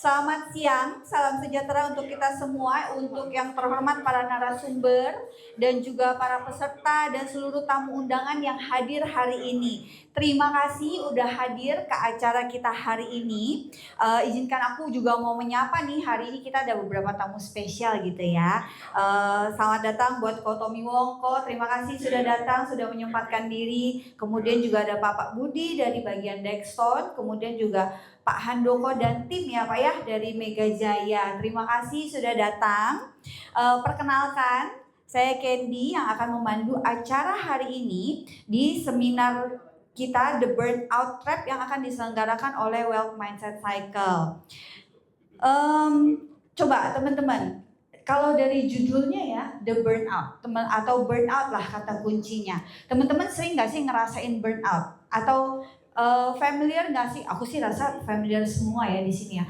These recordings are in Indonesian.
Selamat siang, salam sejahtera untuk kita semua, untuk yang terhormat para narasumber dan juga para peserta dan seluruh tamu undangan yang hadir hari ini. Terima kasih udah hadir ke acara kita hari ini. Izinkan aku juga mau menyapa nih, hari ini kita ada beberapa tamu spesial gitu ya. Selamat datang buat Ko Tommy Wongko, terima kasih sudah datang, sudah menyempatkan diri. Kemudian juga ada Pak Budi dari bagian Dexton, kemudian juga Pak Handoko dan tim ya Pak ya dari Mega Jaya. Terima kasih sudah datang. Perkenalkan, saya Candy yang akan memandu acara hari ini di seminar kita The Burnout Trap yang akan diselenggarakan oleh Wealth Mindset Cycle. Coba teman-teman, kalau dari judulnya ya The Burnout, atau burnout lah kata kuncinya. Teman-teman sering nggak sih ngerasain burnout atau familiar nggak sih? Aku sih rasa familiar semua ya di sini ya.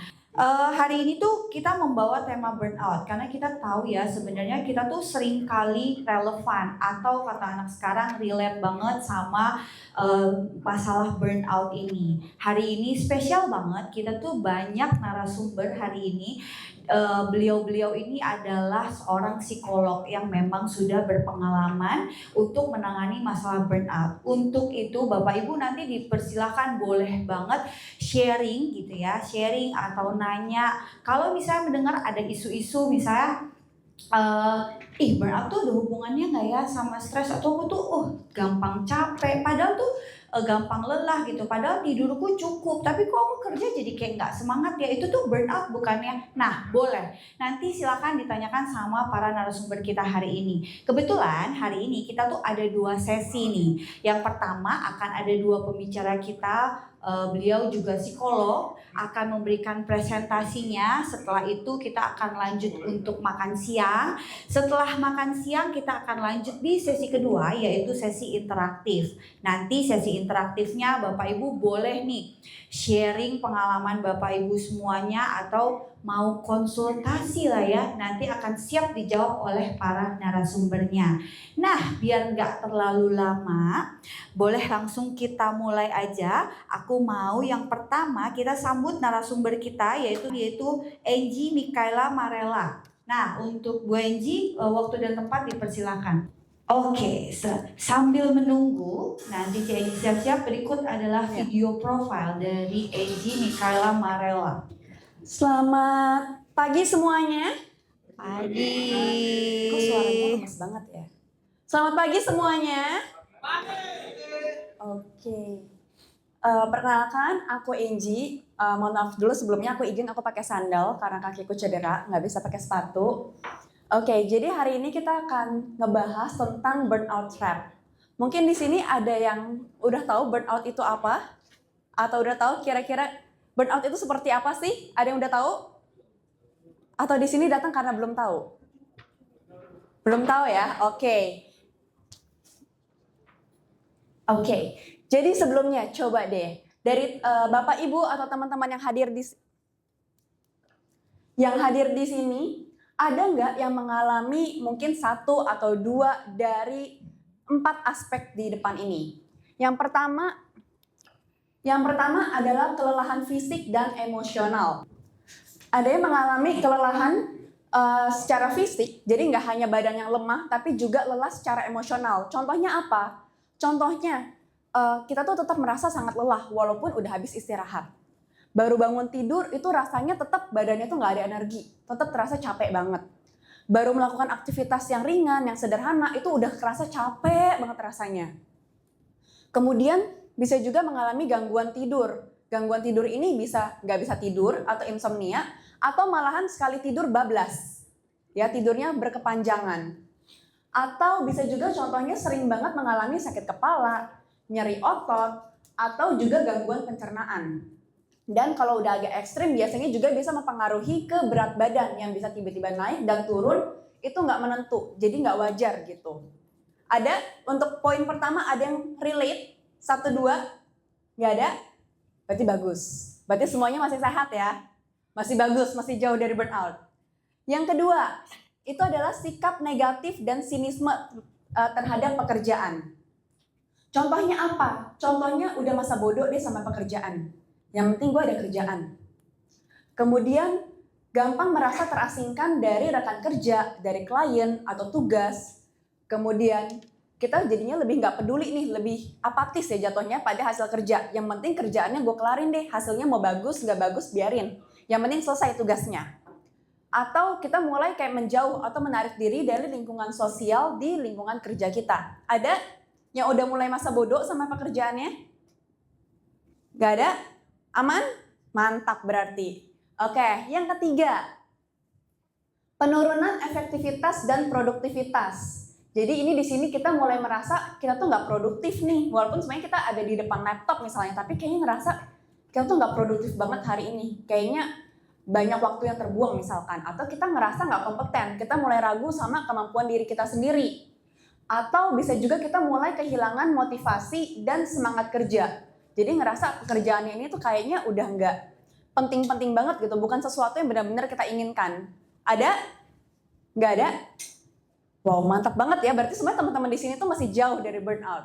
Hari ini tuh kita membawa tema burnout karena kita tahu ya sebenarnya kita tuh sering kali relevan atau kata anak sekarang relate banget sama masalah burnout ini. Hari ini spesial banget, kita tuh banyak narasumber hari ini. Beliau-beliau ini adalah seorang psikolog yang memang sudah berpengalaman untuk menangani masalah burnout. Untuk itu Bapak Ibu nanti dipersilakan boleh banget sharing gitu ya, sharing atau nanya. Kalau misalnya mendengar ada isu-isu misalnya burnout tuh ada hubungannya nggak ya sama stres, atau aku tuh gampang capek, padahal tuh gampang lelah gitu, padahal tidurku cukup, tapi kok aku kerja jadi kayak nggak semangat ya, itu tuh burnout bukannya? Nah boleh, nanti silakan ditanyakan sama para narasumber kita hari ini. Kebetulan hari ini kita tuh ada 2 sesi nih. Yang pertama akan ada 2 pembicara kita, beliau juga psikolog, akan memberikan presentasinya. Setelah itu kita akan lanjut untuk makan siang. Setelah makan siang kita akan lanjut di sesi kedua, yaitu sesi interaktif. Nanti sesi interaktifnya Bapak Ibu boleh nih sharing pengalaman Bapak Ibu semuanya, atau mau konsultasi lah ya, nanti akan siap dijawab oleh para narasumbernya. Nah biar nggak terlalu lama, boleh langsung kita mulai aja. Aku mau yang pertama kita sambut narasumber kita yaitu Angie Mikaela Marella. Nah untuk Bu Angie, waktu dan tempat dipersilakan. Oke, sambil menunggu nanti Ci Angie siap-siap, berikut adalah video profile dari Angie Mikaela Marella. Selamat pagi semuanya. Pagi. Kok suaranya lemes banget ya? Selamat pagi semuanya. Oke. Perkenalkan, aku Angie. Mohon maaf dulu sebelumnya, aku izin aku pakai sandal karena kakiku cedera, nggak bisa pakai sepatu. Oke, jadi hari ini kita akan ngebahas tentang burnout trap. Mungkin di sini ada yang udah tahu burnout itu apa? Atau udah tahu kira-kira burnout itu seperti apa sih? Ada yang udah tahu? Atau di sini datang karena belum tahu? Belum tahu ya? Oke. Jadi sebelumnya coba deh dari Bapak Ibu atau teman-teman yang hadir di sini, ada nggak yang mengalami mungkin 1 atau 2 dari 4 aspek di depan ini? Yang pertama adalah kelelahan fisik dan emosional. Ada yang mengalami kelelahan secara fisik, jadi nggak hanya badan yang lemah, tapi juga lelah secara emosional. Contohnya apa? Contohnya, kita tuh tetap merasa sangat lelah walaupun udah habis istirahat. Baru bangun tidur itu rasanya tetap badannya tuh nggak ada energi, tetap terasa capek banget. Baru melakukan aktivitas yang ringan, yang sederhana, itu udah kerasa capek banget rasanya. Kemudian bisa juga mengalami gangguan tidur. Gangguan tidur ini bisa nggak bisa tidur atau insomnia, atau malahan sekali tidur bablas. Ya, tidurnya berkepanjangan. Atau bisa juga contohnya sering banget mengalami sakit kepala, nyeri otot, atau juga gangguan pencernaan. Dan kalau udah agak ekstrim biasanya juga bisa mempengaruhi ke berat badan yang bisa tiba-tiba naik dan turun, itu nggak menentu, jadi nggak wajar gitu. Ada, untuk poin pertama ada yang relate, 1, 2, nggak ada? Berarti bagus. Berarti semuanya masih sehat ya? Masih bagus, masih jauh dari burnout. Yang kedua, itu adalah sikap negatif dan sinisme terhadap pekerjaan. Contohnya apa? Contohnya udah masa bodoh deh sama pekerjaan. Yang penting gue ada kerjaan. Kemudian gampang merasa terasingkan dari rekan kerja, dari klien atau tugas. Kemudian kita jadinya lebih nggak peduli nih, lebih apatis ya jatuhnya pada hasil kerja. Yang penting kerjaannya gue kelarin deh, hasilnya mau bagus nggak bagus biarin. Yang penting selesai tugasnya. Atau kita mulai kayak menjauh atau menarik diri dari lingkungan sosial di lingkungan kerja kita. Ada yang udah mulai masa bodoh sama pekerjaannya? Gak ada? Aman? Mantap berarti. Oke, yang ketiga, penurunan efektivitas dan produktivitas. Jadi ini di sini kita mulai merasa kita tuh nggak produktif nih, walaupun sebenarnya kita ada di depan laptop misalnya, tapi kayaknya ngerasa kita tuh nggak produktif banget hari ini. Kayaknya banyak waktu yang terbuang misalkan, atau kita ngerasa nggak kompeten, kita mulai ragu sama kemampuan diri kita sendiri. Atau bisa juga kita mulai kehilangan motivasi dan semangat kerja. Jadi ngerasa pekerjaannya ini tuh kayaknya udah nggak penting-penting banget gitu, bukan sesuatu yang benar-benar kita inginkan. Ada? Nggak ada? Wow, mantap banget ya. Berarti sebenarnya teman-teman di sini tuh masih jauh dari burnout.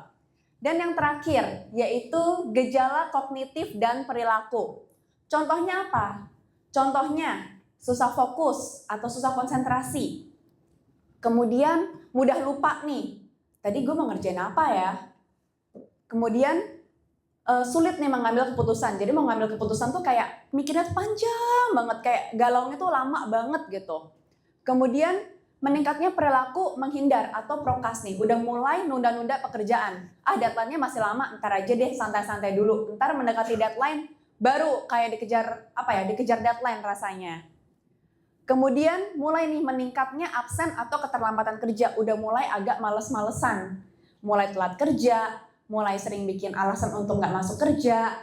Dan yang terakhir, yaitu gejala kognitif dan perilaku. Contohnya apa? Contohnya, susah fokus atau susah konsentrasi. Kemudian, mudah lupa nih. Tadi gue mau ngerjain apa ya? Kemudian, sulit nih mengambil keputusan. Jadi mau ngambil keputusan tuh kayak mikirnya tuh panjang banget. Kayak galaunya tuh lama banget gitu. Kemudian, meningkatnya perilaku menghindar atau prokrastinasi nih, udah mulai nunda-nunda pekerjaan. Deadline-nya masih lama, ntar aja deh santai-santai dulu. Ntar mendekati deadline baru kayak dikejar deadline rasanya. Kemudian mulai nih meningkatnya absen atau keterlambatan kerja, udah mulai agak males-malesan. Mulai telat kerja, mulai sering bikin alasan untuk nggak masuk kerja.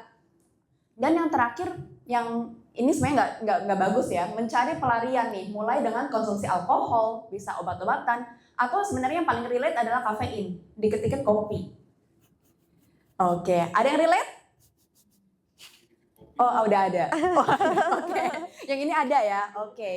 Dan yang terakhir yang ini sebenarnya nggak bagus ya, mencari pelarian nih, mulai dengan konsumsi alkohol, bisa obat-obatan, atau sebenarnya yang paling relate adalah kafein, dikit-dikit kopi. Oke, ada yang relate? Oh, udah ada. Oke, yang ini ada ya, oke.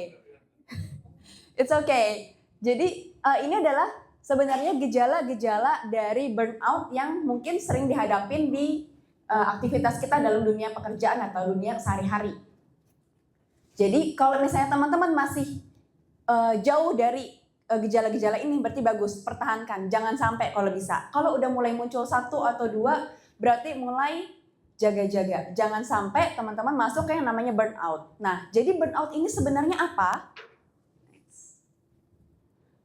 It's okay. Jadi ini adalah sebenarnya gejala-gejala dari burnout yang mungkin sering dihadapin di aktivitas kita dalam dunia pekerjaan atau dunia sehari-hari. Jadi kalau misalnya teman-teman masih jauh dari gejala-gejala ini berarti bagus, pertahankan, jangan sampai kalau bisa. Kalau udah mulai muncul 1 atau 2 berarti mulai jaga-jaga. Jangan sampai teman-teman masuk ke yang namanya burnout. Nah, jadi burnout ini sebenarnya apa?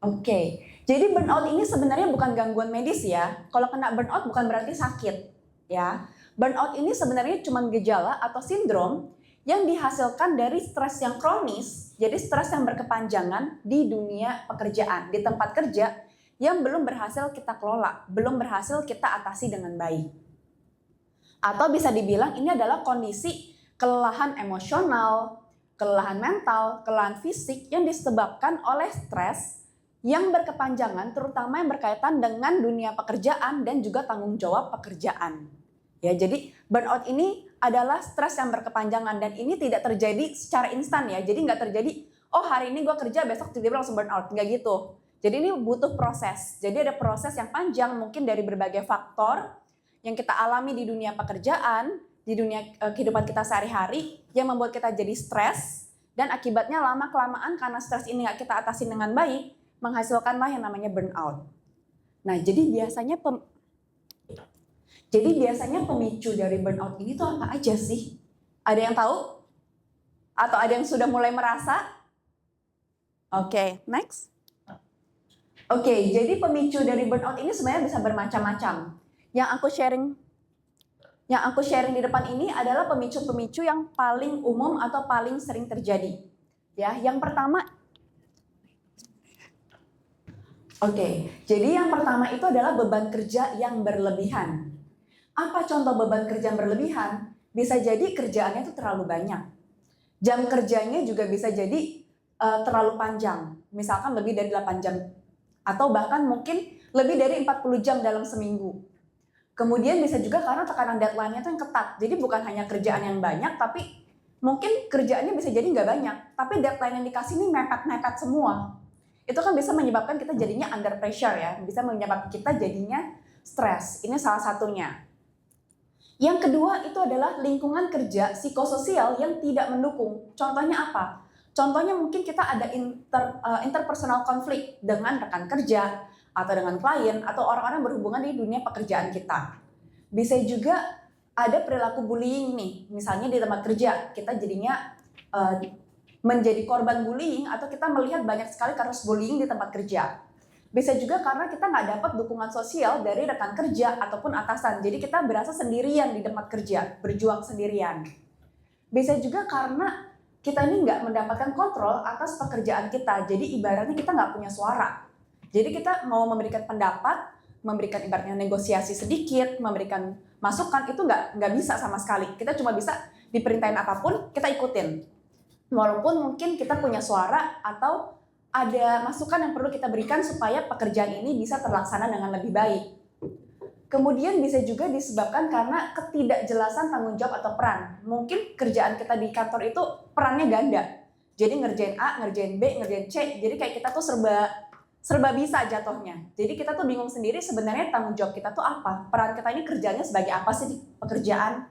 Oke, jadi burnout ini sebenarnya bukan gangguan medis ya. Kalau kena burnout bukan berarti sakit ya. Burnout ini sebenarnya cuma gejala atau sindrom yang dihasilkan dari stres yang kronis, jadi stres yang berkepanjangan di dunia pekerjaan, di tempat kerja yang belum berhasil kita kelola, belum berhasil kita atasi dengan baik. Atau bisa dibilang ini adalah kondisi kelelahan emosional, kelelahan mental, kelelahan fisik yang disebabkan oleh stres yang berkepanjangan, terutama yang berkaitan dengan dunia pekerjaan dan juga tanggung jawab pekerjaan. Ya, jadi burnout ini adalah stres yang berkepanjangan dan ini tidak terjadi secara instan ya. Jadi nggak terjadi, oh hari ini gue kerja besok tiba-tiba langsung burnout, nggak gitu. Jadi ini butuh proses. Jadi ada proses yang panjang mungkin dari berbagai faktor yang kita alami di dunia pekerjaan, di dunia kehidupan kita sehari-hari yang membuat kita jadi stres dan akibatnya lama-kelamaan karena stres ini nggak kita atasi dengan baik, menghasilkanlah yang namanya burnout. Nah, jadi biasanya pemicu dari burnout ini tuh apa aja sih? Ada yang tahu? Atau ada yang sudah mulai merasa? Oke, next. Oke, jadi pemicu dari burnout ini sebenarnya bisa bermacam-macam. Yang aku sharing di depan ini adalah pemicu-pemicu yang paling umum atau paling sering terjadi. Ya, yang pertama. Oke, jadi yang pertama itu adalah beban kerja yang berlebihan. Apa contoh beban kerja yang berlebihan? Bisa jadi kerjaannya itu terlalu banyak. Jam kerjanya juga bisa jadi terlalu panjang. Misalkan lebih dari 8 jam. Atau bahkan mungkin lebih dari 40 jam dalam seminggu. Kemudian bisa juga karena tekanan deadline-nya itu yang ketat. Jadi bukan hanya kerjaan yang banyak, tapi mungkin kerjaannya bisa jadi nggak banyak. Tapi deadline yang dikasih ini mepet-mepet semua. Itu kan bisa menyebabkan kita jadinya under pressure ya. Bisa menyebabkan kita jadinya stres. Ini salah satunya. Yang kedua itu adalah lingkungan kerja psikososial yang tidak mendukung. Contohnya apa? Contohnya mungkin kita ada interpersonal konflik dengan rekan kerja, atau dengan klien, atau orang-orang berhubungan di dunia pekerjaan kita. Bisa juga ada perilaku bullying nih, misalnya di tempat kerja, kita jadinya menjadi korban bullying, atau kita melihat banyak sekali kasus bullying di tempat kerja. Bisa juga karena kita nggak dapat dukungan sosial dari rekan kerja ataupun atasan. Jadi kita berasa sendirian di tempat kerja, berjuang sendirian. Bisa juga karena kita ini nggak mendapatkan kontrol atas pekerjaan kita. Jadi ibaratnya kita nggak punya suara. Jadi kita mau memberikan pendapat, memberikan ibaratnya negosiasi sedikit, memberikan masukan, itu nggak bisa sama sekali. Kita cuma bisa diperintahin apapun, kita ikutin. Walaupun mungkin kita punya suara atau ada masukan yang perlu kita berikan supaya pekerjaan ini bisa terlaksana dengan lebih baik. Kemudian bisa juga disebabkan karena ketidakjelasan tanggung jawab atau peran. Mungkin kerjaan kita di kantor itu perannya ganda. Jadi ngerjain A, ngerjain B, ngerjain C. Jadi kayak kita tuh serba bisa jatuhnya. Jadi kita tuh bingung sendiri sebenarnya tanggung jawab kita tuh apa. Peran kita ini kerjanya sebagai apa sih di pekerjaan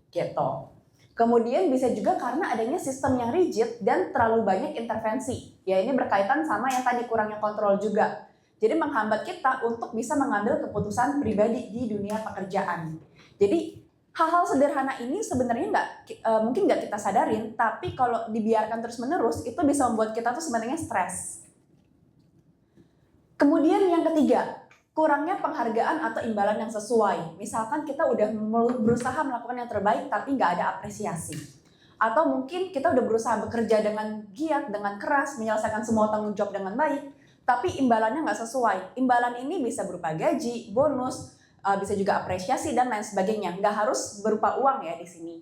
gitu. Kemudian bisa juga karena adanya sistem yang rigid dan terlalu banyak intervensi. Ya ini berkaitan sama yang tadi kurangnya kontrol juga. Jadi menghambat kita untuk bisa mengambil keputusan pribadi di dunia pekerjaan. Jadi hal-hal sederhana ini sebenarnya mungkin nggak kita sadarin, tapi kalau dibiarkan terus-menerus itu bisa membuat kita tuh sebenarnya stres. Kemudian yang ketiga, kurangnya penghargaan atau imbalan yang sesuai. Misalkan kita udah berusaha melakukan yang terbaik tapi nggak ada apresiasi. Atau mungkin kita udah berusaha bekerja dengan giat, dengan keras, menyelesaikan semua tanggung jawab dengan baik, tapi imbalannya nggak sesuai. Imbalan ini bisa berupa gaji, bonus, bisa juga apresiasi, dan lain sebagainya. Nggak harus berupa uang ya di sini.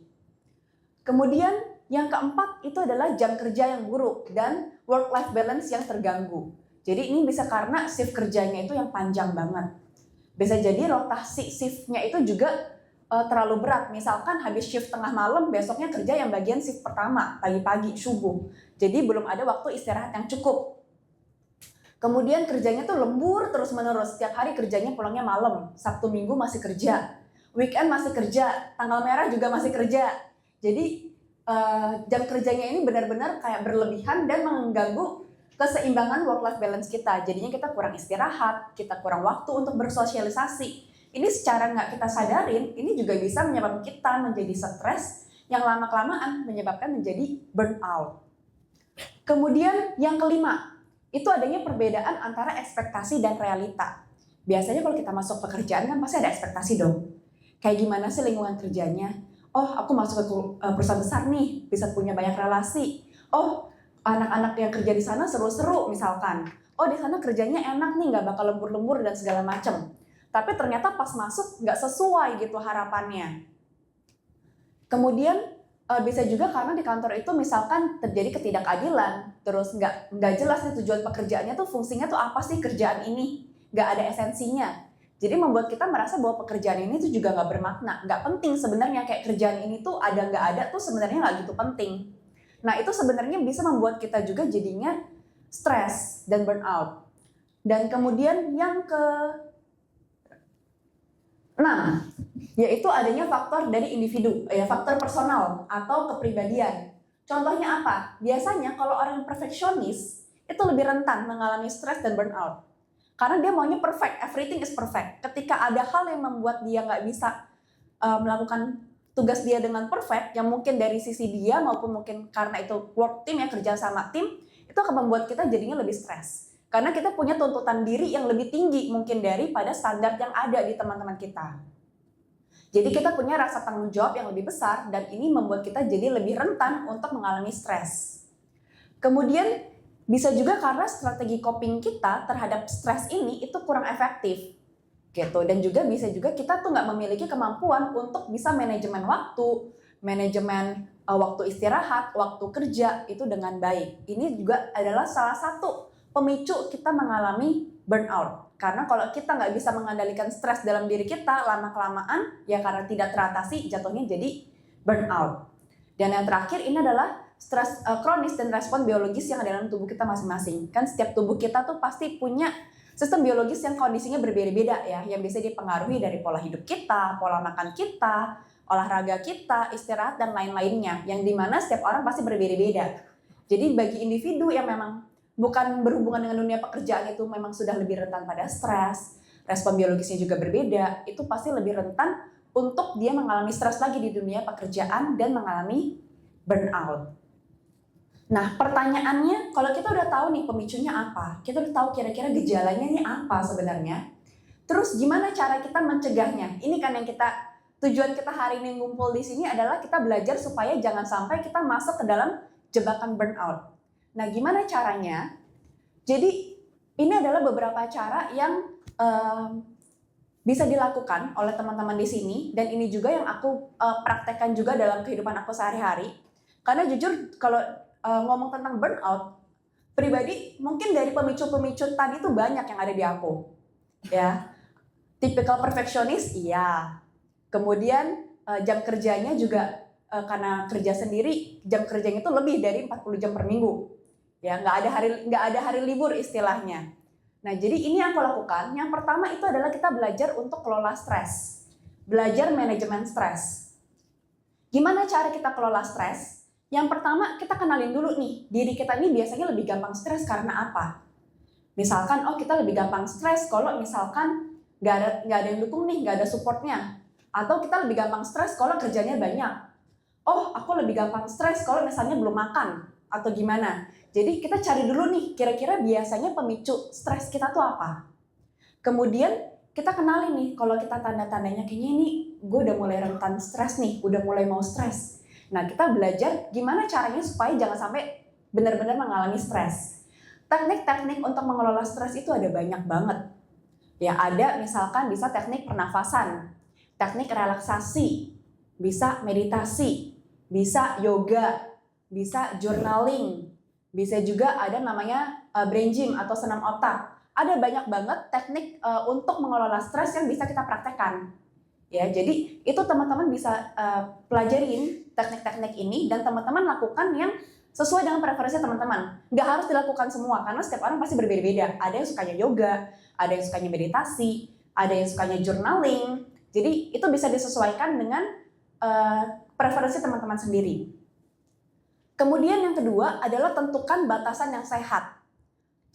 Kemudian yang keempat itu adalah jam kerja yang buruk dan work-life balance yang terganggu. Jadi ini bisa karena shift kerjanya itu yang panjang banget. Bisa jadi rotasi shiftnya itu juga terlalu berat. Misalkan habis shift tengah malam, besoknya kerja yang bagian shift pertama, pagi-pagi, subuh. Jadi belum ada waktu istirahat yang cukup. Kemudian kerjanya tuh lembur terus-menerus. Setiap hari kerjanya pulangnya malam. Sabtu Minggu masih kerja. Weekend masih kerja. Tanggal merah juga masih kerja. Jadi jam kerjanya ini benar-benar kayak berlebihan dan mengganggu keseimbangan work-life balance kita. Jadinya kita kurang istirahat, kita kurang waktu untuk bersosialisasi. Ini secara nggak kita sadarin, ini juga bisa menyebabkan kita menjadi stres yang lama-kelamaan menyebabkan menjadi burnout. Kemudian yang kelima, itu adanya perbedaan antara ekspektasi dan realita. Biasanya kalau kita masuk pekerjaan kan pasti ada ekspektasi dong. Kayak gimana sih lingkungan kerjanya? Oh, aku masuk ke perusahaan besar nih, bisa punya banyak relasi. Oh, anak-anak yang kerja di sana seru-seru misalkan. Oh, di sana kerjanya enak nih, nggak bakal lembur-lembur dan segala macam. Tapi ternyata pas masuk nggak sesuai gitu harapannya. Kemudian bisa juga karena di kantor itu misalkan terjadi ketidakadilan, terus nggak jelas nih tujuan pekerjaannya tuh fungsinya tuh apa sih kerjaan ini, nggak ada esensinya. Jadi membuat kita merasa bahwa pekerjaan ini tuh juga nggak bermakna, nggak penting sebenarnya, kayak kerjaan ini tuh ada nggak ada tuh sebenarnya nggak gitu penting. Nah, itu sebenarnya bisa membuat kita juga jadinya stres dan burnout. Dan kemudian yang ke-6, yaitu adanya faktor dari individu, faktor personal atau kepribadian. Contohnya apa? Biasanya kalau orang yang perfeksionis, itu lebih rentan mengalami stres dan burnout. Karena dia maunya perfect, everything is perfect. Ketika ada hal yang membuat dia nggak bisa melakukan tugas dia dengan perfect, yang mungkin dari sisi dia maupun mungkin karena itu work team ya, kerja sama tim, itu akan membuat kita jadinya lebih stres. Karena kita punya tuntutan diri yang lebih tinggi mungkin daripada standar yang ada di teman-teman kita. Jadi kita punya rasa tanggung jawab yang lebih besar dan ini membuat kita jadi lebih rentan untuk mengalami stres. Kemudian bisa juga karena strategi coping kita terhadap stres ini itu kurang efektif. Gitu. Dan juga bisa juga kita tuh nggak memiliki kemampuan untuk bisa manajemen waktu istirahat, waktu kerja itu dengan baik. Ini juga adalah salah satu pemicu kita mengalami burnout. Karena kalau kita nggak bisa mengendalikan stres dalam diri kita, lama-kelamaan ya karena tidak teratasi jatuhnya jadi burnout. Dan yang terakhir ini adalah stres kronis dan respon biologis yang ada dalam tubuh kita masing-masing. Kan setiap tubuh kita tuh pasti punya sistem biologis yang kondisinya berbeda-beda ya, yang bisa dipengaruhi dari pola hidup kita, pola makan kita, olahraga kita, istirahat, dan lain-lainnya. Yang dimana setiap orang pasti berbeda-beda. Jadi bagi individu yang memang bukan berhubungan dengan dunia pekerjaan itu memang sudah lebih rentan pada stres, respon biologisnya juga berbeda, itu pasti lebih rentan untuk dia mengalami stres lagi di dunia pekerjaan dan mengalami burnout. Nah, pertanyaannya, kalau kita udah tahu nih pemicunya apa, kita udah tahu kira-kira gejalanya nih apa sebenarnya, terus gimana cara kita mencegahnya? Ini kan yang tujuan kita hari ini ngumpul di sini adalah kita belajar supaya jangan sampai kita masuk ke dalam jebakan burnout. Nah, gimana caranya? Jadi, ini adalah beberapa cara yang bisa dilakukan oleh teman-teman di sini, dan ini juga yang aku praktekkan juga dalam kehidupan aku sehari-hari. Karena jujur, kalau ngomong tentang burnout, pribadi mungkin dari pemicu-pemicu tadi itu banyak yang ada di aku. Ya, tipikal perfeksionis, iya. Kemudian jam kerjanya juga karena kerja sendiri, jam kerjanya itu lebih dari 40 jam per minggu. Ya, nggak ada hari libur istilahnya. Nah, jadi ini yang aku lakukan. Yang pertama itu adalah kita belajar untuk kelola stres. Belajar manajemen stres. Gimana cara kita kelola stres? Yang pertama, kita kenalin dulu nih, diri kita ini biasanya lebih gampang stres karena apa? Misalkan, kita lebih gampang stres kalau misalkan nggak ada yang dukung nih, nggak ada supportnya. Atau kita lebih gampang stres kalau kerjanya banyak. Aku lebih gampang stres kalau misalnya belum makan, atau gimana. Jadi kita cari dulu nih, kira-kira biasanya pemicu stres kita tuh apa? Kemudian kita kenalin nih, kalau kita tanda-tandanya kayaknya ini gue udah mulai rentan stres nih, udah mulai mau stres. Nah, kita belajar gimana caranya supaya jangan sampai benar-benar mengalami stres. Teknik-teknik untuk mengelola stres itu ada banyak banget. Ya, ada misalkan bisa teknik pernafasan, teknik relaksasi, bisa meditasi, bisa yoga, bisa journaling, bisa juga ada namanya brain gym atau senam otak. Ada banyak banget teknik untuk mengelola stres yang bisa kita praktekkan. Ya, jadi itu teman-teman bisa pelajarin teknik-teknik ini dan teman-teman lakukan yang sesuai dengan preferensi teman-teman. Nggak harus dilakukan semua karena setiap orang pasti berbeda-beda. Ada yang sukanya yoga, ada yang sukanya meditasi, ada yang sukanya journaling. Jadi itu bisa disesuaikan dengan preferensi teman-teman sendiri. Kemudian yang kedua adalah tentukan batasan yang sehat.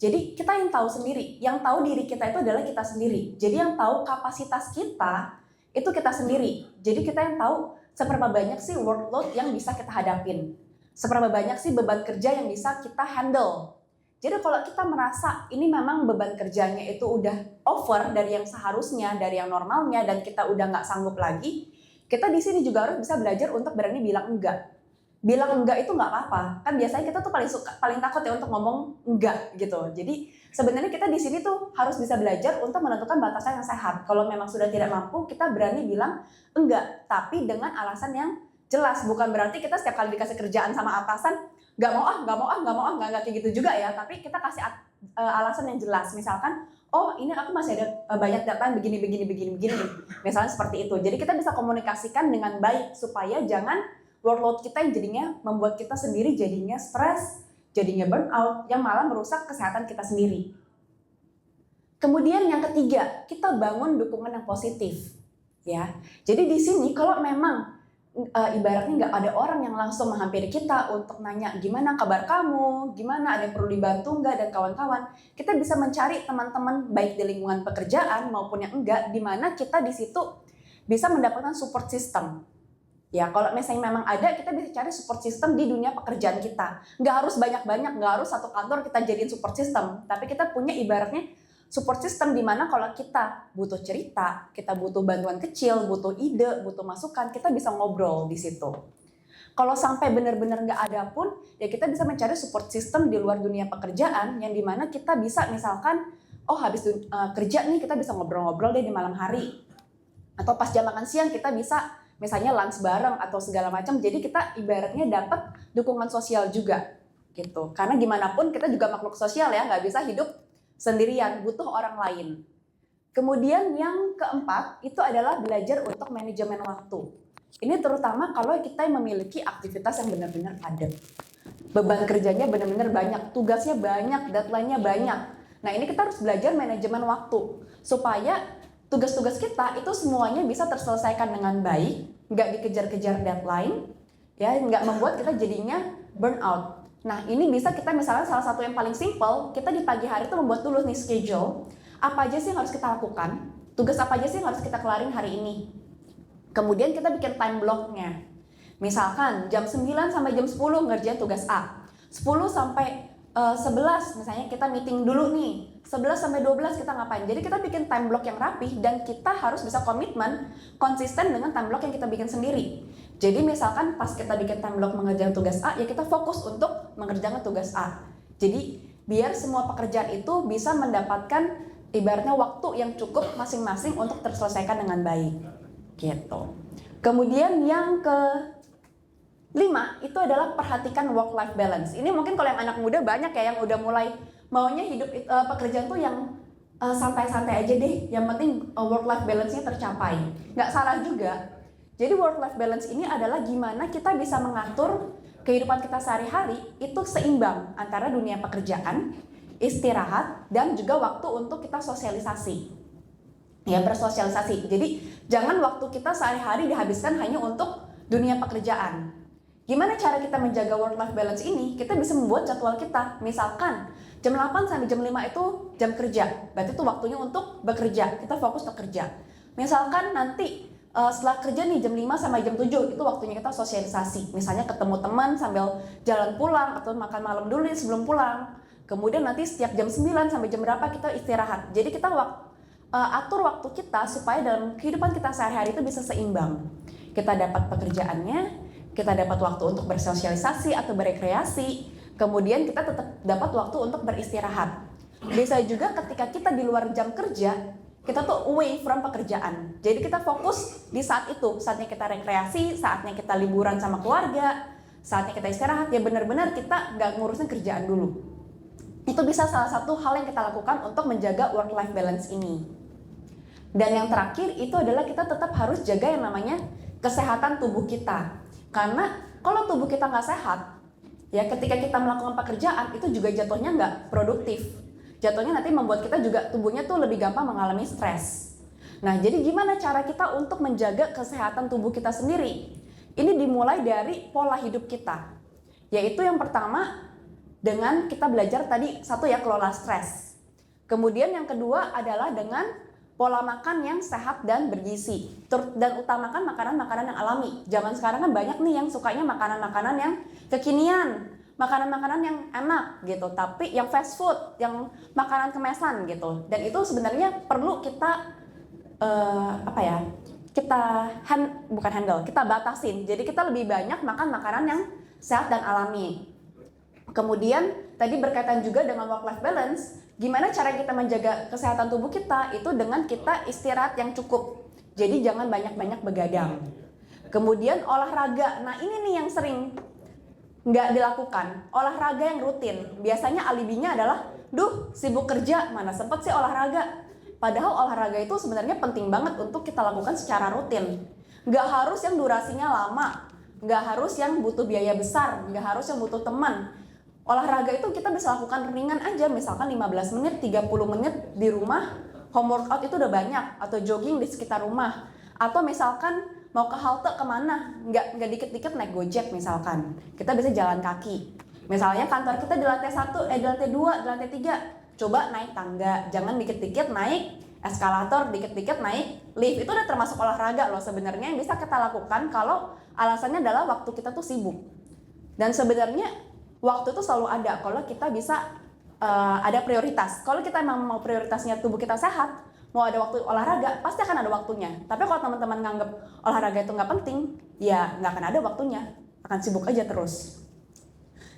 Jadi kita yang tahu sendiri, yang tahu diri kita itu adalah kita sendiri. Jadi yang tahu kapasitas kita itu kita sendiri. Jadi kita yang tahu seberapa banyak sih workload yang bisa kita hadapin. Seberapa banyak sih beban kerja yang bisa kita handle. Jadi kalau kita merasa ini memang beban kerjanya itu udah over dari yang seharusnya, dari yang normalnya, dan kita udah nggak sanggup lagi, kita di sini juga harus bisa belajar untuk berani bilang enggak. Bilang enggak itu nggak apa-apa. Kan biasanya kita tuh paling takut ya untuk ngomong enggak gitu. Jadi sebenarnya kita di sini tuh harus bisa belajar untuk menentukan batasan yang sehat. Kalau memang sudah tidak mampu, kita berani bilang enggak, tapi dengan alasan yang jelas. Bukan berarti kita setiap kali dikasih kerjaan sama atasan, nggak mau, nggak kayak gitu juga ya. Tapi kita kasih alasan yang jelas. Misalkan, ini aku masih ada banyak data begini. Misalnya seperti itu. Jadi kita bisa komunikasikan dengan baik supaya jangan workload kita yang jadinya membuat kita sendiri jadinya stres, jadinya burnout, yang malah merusak kesehatan kita sendiri. Kemudian yang ketiga, kita bangun dukungan yang positif. Ya, jadi di sini kalau memang ibaratnya nggak ada orang yang langsung menghampiri kita untuk nanya gimana kabar kamu, gimana ada yang perlu dibantu nggak, dan kawan-kawan, kita bisa mencari teman-teman baik di lingkungan pekerjaan maupun yang enggak, di mana kita di situ bisa mendapatkan support system. Ya, kalau misalnya memang ada, kita bisa cari support system di dunia pekerjaan kita. Nggak harus banyak-banyak, nggak harus satu kantor kita jadiin support system. Tapi kita punya ibaratnya support system di mana kalau kita butuh cerita, kita butuh bantuan kecil, butuh ide, butuh masukan, kita bisa ngobrol di situ. Kalau sampai benar-benar nggak ada pun, ya kita bisa mencari support system di luar dunia pekerjaan yang di mana kita bisa misalkan, habis kerja nih kita bisa ngobrol-ngobrol deh di malam hari. Atau pas jam makan siang kita bisa misalnya lunch bareng atau segala macam. Jadi kita ibaratnya dapat dukungan sosial juga gitu. Karena gimana pun kita juga makhluk sosial ya, nggak bisa hidup sendirian, butuh orang lain. Kemudian yang keempat itu adalah belajar untuk manajemen waktu. Ini terutama kalau kita memiliki aktivitas yang benar-benar padat. Beban kerjanya benar-benar banyak, tugasnya banyak, deadline-nya banyak. Nah, ini kita harus belajar manajemen waktu supaya tugas-tugas kita itu semuanya bisa terselesaikan dengan baik nggak dikejar-kejar deadline, ya nggak membuat kita jadinya burnout. Nah ini bisa kita misalnya salah satu yang paling simple, kita di pagi hari itu membuat dulu nih schedule, apa aja sih yang harus kita lakukan, tugas apa aja sih yang harus kita kelarin hari ini. Kemudian kita bikin time blocknya. Misalkan jam 9 sampai jam 10 ngerjain tugas A. 10 sampai 11 misalnya kita meeting dulu nih. 11 sampai 12 kita ngapain. Jadi kita bikin time block yang rapih dan kita harus bisa komitmen konsisten dengan time block yang kita bikin sendiri. Jadi misalkan pas kita bikin time block mengerjakan tugas A, ya kita fokus untuk mengerjakan tugas A. Jadi biar semua pekerjaan itu bisa mendapatkan ibaratnya waktu yang cukup masing-masing untuk terselesaikan dengan baik. Gitu. Kemudian yang kelima itu adalah perhatikan work-life balance. Ini mungkin kalau yang anak muda banyak ya yang udah mulai maunya hidup pekerjaan tuh yang santai-santai aja deh. Yang penting work-life balance-nya tercapai. Nggak salah juga. Jadi work-life balance ini adalah gimana kita bisa mengatur kehidupan kita sehari-hari itu seimbang antara dunia pekerjaan, istirahat, dan juga waktu untuk kita sosialisasi. Ya, bersosialisasi. Jadi jangan waktu kita sehari-hari dihabiskan hanya untuk dunia pekerjaan. Gimana cara kita menjaga work-life balance ini? Kita bisa membuat jadwal kita. Misalkan jam 8 sampai jam 5 itu jam kerja. Berarti itu waktunya untuk bekerja. Kita fokus bekerja. Misalkan nanti setelah kerja nih jam 5 sampai jam 7 itu waktunya kita sosialisasi. Misalnya ketemu teman sambil jalan pulang atau makan malam dulu sebelum pulang. Kemudian nanti setiap jam 9 sampai jam berapa kita istirahat. Jadi kita atur waktu kita supaya dalam kehidupan kita sehari-hari itu bisa seimbang. Kita dapat pekerjaannya, kita dapat waktu untuk bersosialisasi atau berekreasi, kemudian kita tetap dapat waktu untuk beristirahat. Bisa juga ketika kita di luar jam kerja, kita tuh away from pekerjaan. Jadi kita fokus di saat itu, saatnya kita rekreasi, saatnya kita liburan sama keluarga, saatnya kita istirahat, ya benar-benar kita nggak ngurusin kerjaan dulu. Itu bisa salah satu hal yang kita lakukan untuk menjaga work-life balance ini. Dan yang terakhir itu adalah kita tetap harus jaga yang namanya kesehatan tubuh kita. Karena kalau tubuh kita nggak sehat, ya ketika kita melakukan pekerjaan itu juga jatuhnya nggak produktif. Jatuhnya nanti membuat kita juga tubuhnya tuh lebih gampang mengalami stres. Nah jadi gimana cara kita untuk menjaga kesehatan tubuh kita sendiri? Ini dimulai dari pola hidup kita. Yaitu yang pertama dengan kita belajar tadi satu ya kelola stres. Kemudian yang kedua adalah dengan pola makan yang sehat dan bergizi, dan utamakan makanan-makanan yang alami. Zaman sekarang kan banyak nih yang sukanya makanan-makanan yang kekinian, makanan-makanan yang enak gitu, tapi yang fast food, yang makanan kemasan gitu. Dan itu sebenarnya perlu kita kita batasin. Jadi kita lebih banyak makan makanan yang sehat dan alami. Kemudian tadi berkaitan juga dengan work-life balance. Gimana cara kita menjaga kesehatan tubuh kita? Itu dengan kita istirahat yang cukup. Jadi jangan banyak-banyak begadang. Kemudian olahraga. Nah ini nih yang sering nggak dilakukan. Olahraga yang rutin. Biasanya alibinya adalah, sibuk kerja, mana sempet sih olahraga. Padahal olahraga itu sebenarnya penting banget untuk kita lakukan secara rutin. Nggak harus yang durasinya lama. Nggak harus yang butuh biaya besar. Nggak harus yang butuh teman. Olahraga itu kita bisa lakukan ringan aja, misalkan 15 menit, 30 menit di rumah, home workout itu udah banyak, atau jogging di sekitar rumah, atau misalkan mau ke halte kemana, nggak dikit-dikit naik Gojek misalkan, kita bisa jalan kaki. Misalnya kantor kita di lantai 1, di lantai 2, di lantai 3, coba naik tangga, jangan dikit-dikit naik eskalator, dikit-dikit naik lift, itu udah termasuk olahraga loh sebenarnya yang bisa kita lakukan kalau alasannya adalah waktu kita tuh sibuk. Dan sebenarnya waktu itu selalu ada kalau kita bisa ada prioritas. Kalau kita memang mau prioritasnya tubuh kita sehat, mau ada waktu olahraga, pasti akan ada waktunya. Tapi kalau teman-teman nganggep olahraga itu nggak penting, ya nggak akan ada waktunya, akan sibuk aja terus.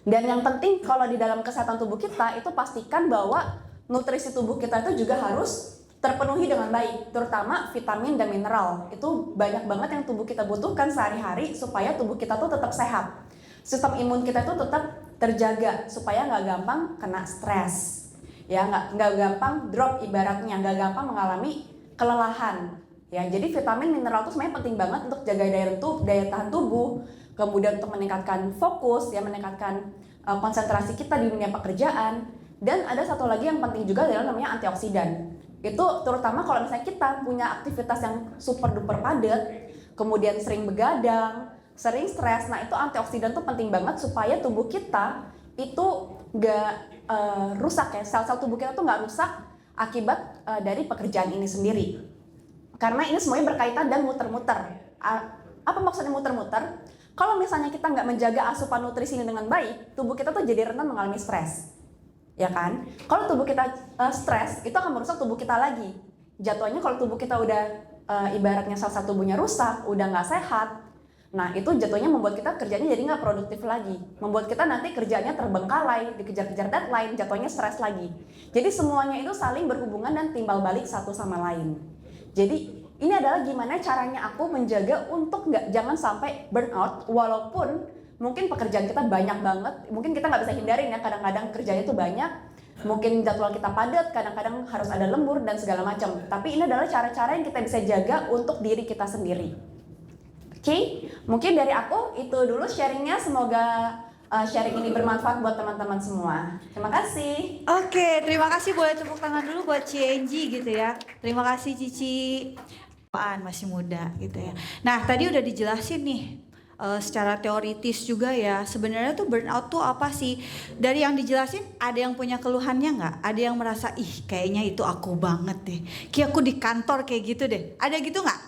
Dan yang penting kalau di dalam kesehatan tubuh kita itu pastikan bahwa nutrisi tubuh kita itu juga harus terpenuhi dengan baik, terutama vitamin dan mineral. Itu banyak banget yang tubuh kita butuhkan sehari-hari supaya tubuh kita tuh tetap sehat. Sistem imun kita tuh tetap terjaga supaya nggak gampang kena stres, ya nggak gampang drop ibaratnya, nggak gampang mengalami kelelahan. Ya jadi vitamin mineral itu sebenarnya penting banget untuk jaga daya tahan tubuh, kemudian untuk meningkatkan fokus, ya meningkatkan konsentrasi kita di dunia pekerjaan. Dan ada satu lagi yang penting juga adalah namanya antioksidan. Itu terutama kalau misalnya kita punya aktivitas yang super duper padat, kemudian sering begadang, sering stres. Nah, itu antioksidan tuh penting banget supaya tubuh kita itu nggak rusak ya, sel-sel tubuh kita tuh nggak rusak akibat dari pekerjaan ini sendiri. Karena ini semuanya berkaitan dan muter-muter. Apa maksudnya muter-muter? Kalau misalnya kita nggak menjaga asupan nutrisi ini dengan baik, tubuh kita tuh jadi rentan mengalami stres, ya kan? Kalau tubuh kita stres, itu akan merusak tubuh kita lagi. Jatuhnya kalau tubuh kita udah ibaratnya sel-sel tubuhnya rusak, udah nggak sehat, nah itu jatuhnya membuat kita kerjanya jadi nggak produktif lagi, membuat kita nanti kerjanya terbengkalai, dikejar-kejar deadline, jatuhnya stres lagi. Jadi semuanya itu saling berhubungan dan timbal balik satu sama lain. Jadi ini adalah gimana caranya aku menjaga untuk jangan sampai burnout, walaupun mungkin pekerjaan kita banyak banget, mungkin kita nggak bisa hindarin ya, kadang-kadang kerjanya tuh banyak, mungkin jadwal kita padat, kadang-kadang harus ada lembur dan segala macam. Tapi ini adalah cara-cara yang kita bisa jaga untuk diri kita sendiri. Oke, mungkin dari aku itu dulu sharingnya, semoga sharing ini bermanfaat buat teman-teman semua. Terima kasih. Oke, terima kasih, boleh tepuk tangan dulu buat Cienji gitu ya. Terima kasih Cici. Masih muda gitu ya. Nah, tadi udah dijelasin nih secara teoritis juga ya. Sebenarnya tuh burnout tuh apa sih? Dari yang dijelasin, ada yang punya keluhannya nggak? Ada yang merasa, ih kayaknya itu aku banget deh. Kayak aku di kantor kayak gitu deh. Ada gitu nggak?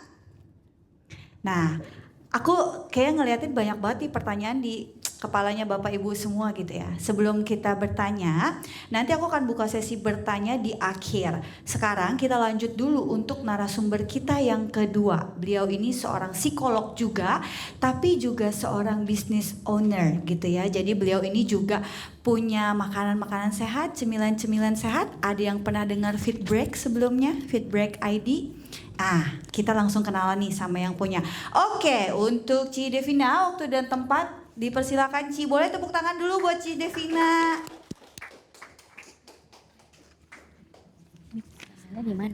Nah, aku kayak ngeliatin banyak banget nih pertanyaan di kepalanya Bapak Ibu semua gitu ya. Sebelum kita bertanya, nanti aku akan buka sesi bertanya di akhir. Sekarang kita lanjut dulu untuk narasumber kita yang kedua. Beliau ini seorang psikolog juga, tapi juga seorang business owner gitu ya. Jadi beliau ini juga punya makanan-makanan sehat, cemilan-cemilan sehat. Ada yang pernah dengar Fit Break sebelumnya? Fit Break ID? Kita langsung kenalan nih sama yang punya. Oke, untuk Ci Devina, waktu dan tempat dipersilakan Ci. Boleh tepuk tangan dulu buat Ci Devina.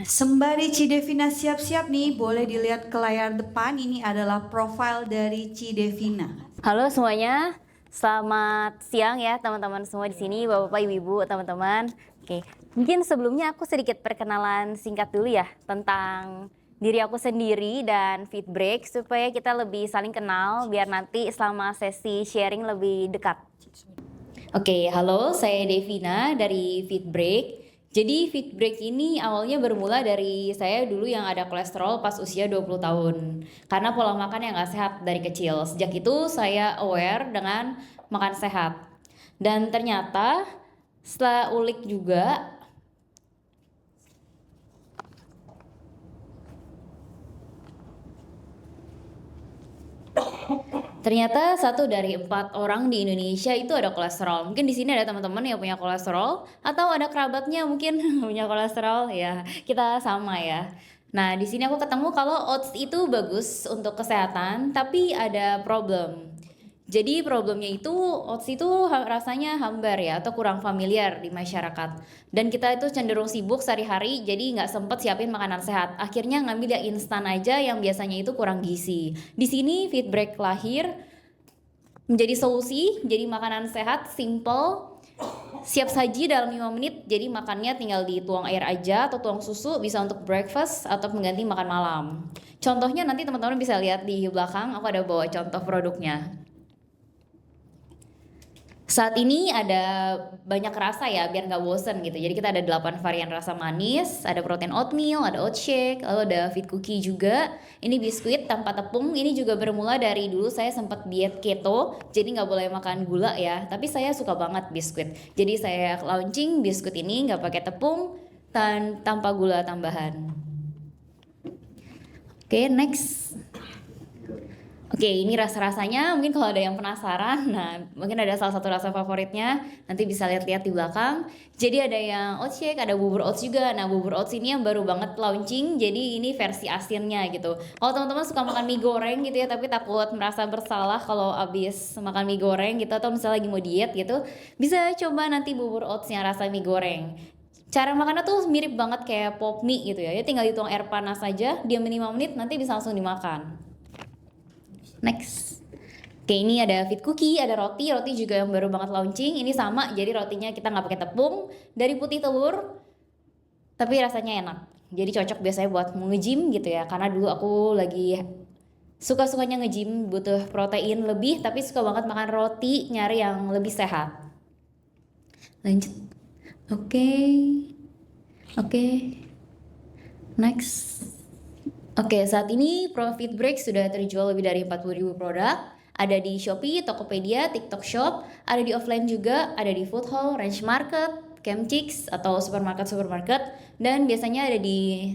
Sembari Ci Devina siap-siap nih, boleh dilihat ke layar depan. Ini adalah profil dari Ci Devina. Halo semuanya, selamat siang ya teman-teman semua di sini, bapak-bapak, ibu-ibu, teman-teman. Oke, mungkin sebelumnya aku sedikit perkenalan singkat dulu ya tentang diri aku sendiri dan Fit Break supaya kita lebih saling kenal biar nanti selama sesi sharing lebih dekat. Oke, halo, saya Devina dari Fit Break. Jadi Fit Break ini awalnya bermula dari saya dulu yang ada kolesterol pas usia 20 tahun. Karena pola makan yang gak sehat dari kecil. Sejak itu saya aware dengan makan sehat. Dan ternyata setelah ulik juga, ternyata 1 dari 4 orang di Indonesia itu ada kolesterol. Mungkin di sini ada teman-teman yang punya kolesterol atau ada kerabatnya mungkin punya kolesterol, ya kita sama ya. Nah, di sini aku ketemu kalau oats itu bagus untuk kesehatan, tapi ada problem. Jadi problemnya itu oats itu rasanya hambar ya atau kurang familiar di masyarakat. Dan kita itu cenderung sibuk sehari-hari jadi nggak sempet siapin makanan sehat. Akhirnya ngambil yang instan aja yang biasanya itu kurang gizi. Di sini Fit Break lahir menjadi solusi, jadi makanan sehat, simple, siap saji dalam 5 menit. Jadi makannya tinggal dituang air aja atau tuang susu, bisa untuk breakfast atau mengganti makan malam. Contohnya nanti teman-teman bisa lihat di belakang, aku ada bawa contoh produknya. Saat ini ada banyak rasa ya biar nggak bosen gitu. Jadi kita ada 8 varian rasa manis, ada protein oatmeal, ada oat shake, lalu ada fit cookie juga. Ini biskuit tanpa tepung. Ini juga bermula dari dulu saya sempat diet keto, jadi nggak boleh makan gula ya. Tapi saya suka banget biskuit. Jadi saya launching biskuit ini nggak pakai tepung dan tanpa gula tambahan. Oke, next. Oke, ini rasa-rasanya mungkin kalau ada yang penasaran, nah mungkin ada salah satu rasa favoritnya, nanti bisa lihat-lihat di belakang. Jadi ada yang oat shake, ada bubur oats juga. Nah bubur oats ini yang baru banget launching, jadi ini versi asinnya gitu. Kalau teman-teman suka makan mie goreng gitu ya, tapi takut merasa bersalah kalau abis makan mie goreng gitu, atau misalnya lagi mau diet gitu, bisa coba nanti bubur oats yang rasa mie goreng. Cara makannya tuh mirip banget kayak pop mie gitu ya, tinggal dituang air panas aja, diamin 5 menit, nanti bisa langsung dimakan. Next. Oke, ini ada fit cookie, ada roti juga yang baru banget launching. Ini sama, jadi rotinya kita nggak pakai tepung, dari putih telur, tapi rasanya enak. Jadi cocok biasanya buat mau nge-gym gitu ya, karena dulu aku lagi suka-sukanya nge-gym, butuh protein lebih, tapi suka banget makan roti, nyari yang lebih sehat. Lanjut. Oke. Next. Oke, saat ini Profit Break sudah terjual lebih dari 40.000 produk. Ada di Shopee, Tokopedia, TikTok Shop, ada di offline juga, ada di Food Hall, Ranch Market, Camp Chicks atau supermarket, dan biasanya ada di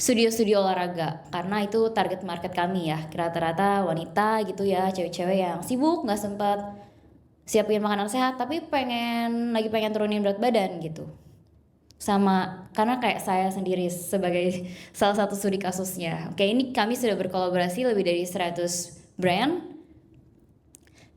studio-studio olahraga, karena itu target market kami ya, rata-rata wanita gitu ya, cewek-cewek yang sibuk nggak sempat siapin makanan sehat tapi lagi pengen turunin berat badan gitu. Sama karena kayak saya sendiri sebagai salah satu studi kasusnya. Oke, ini kami sudah berkolaborasi lebih dari 100 brand,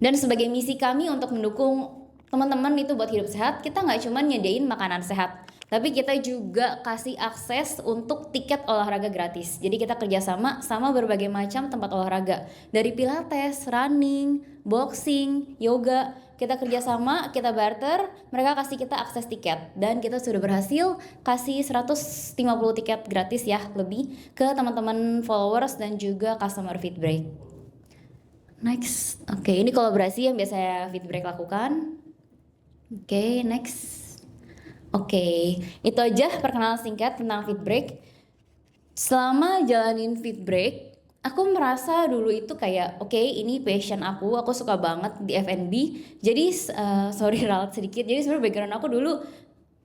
dan sebagai misi kami untuk mendukung teman-teman itu buat hidup sehat, kita nggak cuma nyediain makanan sehat, tapi kita juga kasih akses untuk tiket olahraga gratis. Jadi kita kerjasama sama berbagai macam tempat olahraga, dari pilates, running, boxing, yoga. Kita kerjasama, kita barter, mereka kasih kita akses tiket, dan kita sudah berhasil kasih 150 tiket gratis ya lebih ke teman-teman followers dan juga customer feedback. Next. Oke, ini kolaborasi yang biasa feedback lakukan. Oke, next. Oke, itu aja perkenalan singkat tentang feedback. Selama jalanin feedback, aku merasa dulu itu kayak oke, ini passion aku suka banget di F&B. Jadi sorry ralat sedikit. Jadi sebenarnya background aku dulu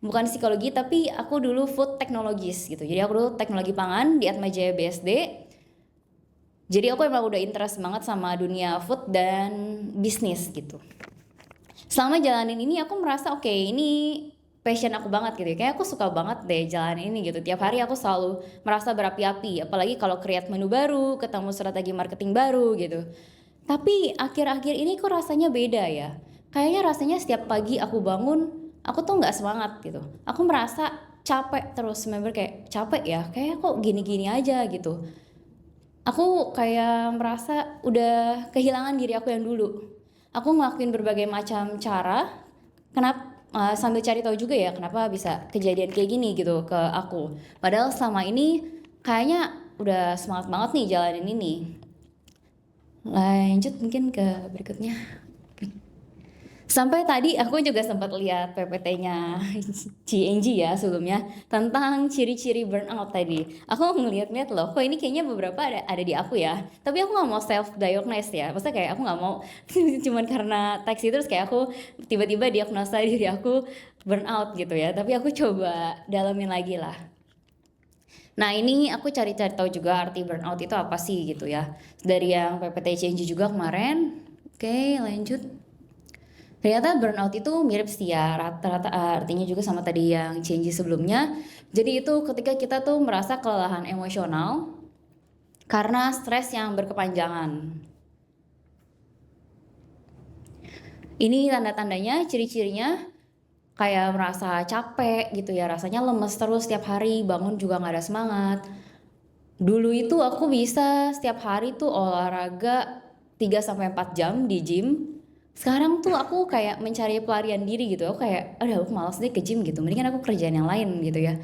bukan psikologi, tapi aku dulu food technologist gitu. Jadi aku dulu teknologi pangan di Atmajaya BSD. Jadi aku emang udah interest banget sama dunia food dan bisnis gitu. Selama jalanin ini aku merasa oke, ini passion aku banget gitu. Kayak aku suka banget deh jalanin ini gitu. Tiap hari aku selalu merasa berapi-api, apalagi kalau create menu baru, ketemu strategi marketing baru gitu. Tapi akhir-akhir ini kok rasanya beda ya. Kayaknya rasanya setiap pagi aku bangun, aku tuh nggak semangat gitu. Aku merasa capek terus, member kayak capek ya, kayak kok gini-gini aja gitu. Aku kayak merasa udah kehilangan diri aku yang dulu. Aku ngelakuin berbagai macam cara, sambil cari tahu juga ya kenapa bisa kejadian kayak gini gitu ke aku. Padahal selama ini kayaknya udah semangat banget nih jalanin ini. Lanjut mungkin ke berikutnya. Sampai tadi aku juga sempat lihat PPT-nya CNG ya sebelumnya tentang ciri-ciri burnout tadi. Aku ngeliat-liat loh, kok ini kayaknya beberapa ada di aku ya. Tapi aku nggak mau self-diagnose ya. Maksudnya kayak aku nggak mau cuman karena teks itu terus kayak aku tiba-tiba diagnosa diri aku burnout gitu ya. Tapi aku coba dalamin lagi lah. Nah ini aku cari-cari tahu juga arti burnout itu apa sih gitu ya. Dari yang PPT CNG juga kemarin. Oke, lanjut. Ternyata burnout itu mirip sih ya, rata-rata artinya juga sama tadi yang change sebelumnya. Jadi itu ketika kita tuh merasa kelelahan emosional karena stres yang berkepanjangan. Ini tanda-tandanya, ciri-cirinya kayak merasa capek gitu ya, rasanya lemes terus setiap hari, bangun juga gak ada semangat. Dulu itu aku bisa setiap hari tuh olahraga 3-4 jam di gym. Sekarang tuh aku kayak mencari pelarian diri gitu. Aku kayak aduh aku malas deh ke gym gitu, mendingan aku kerjaan yang lain gitu ya.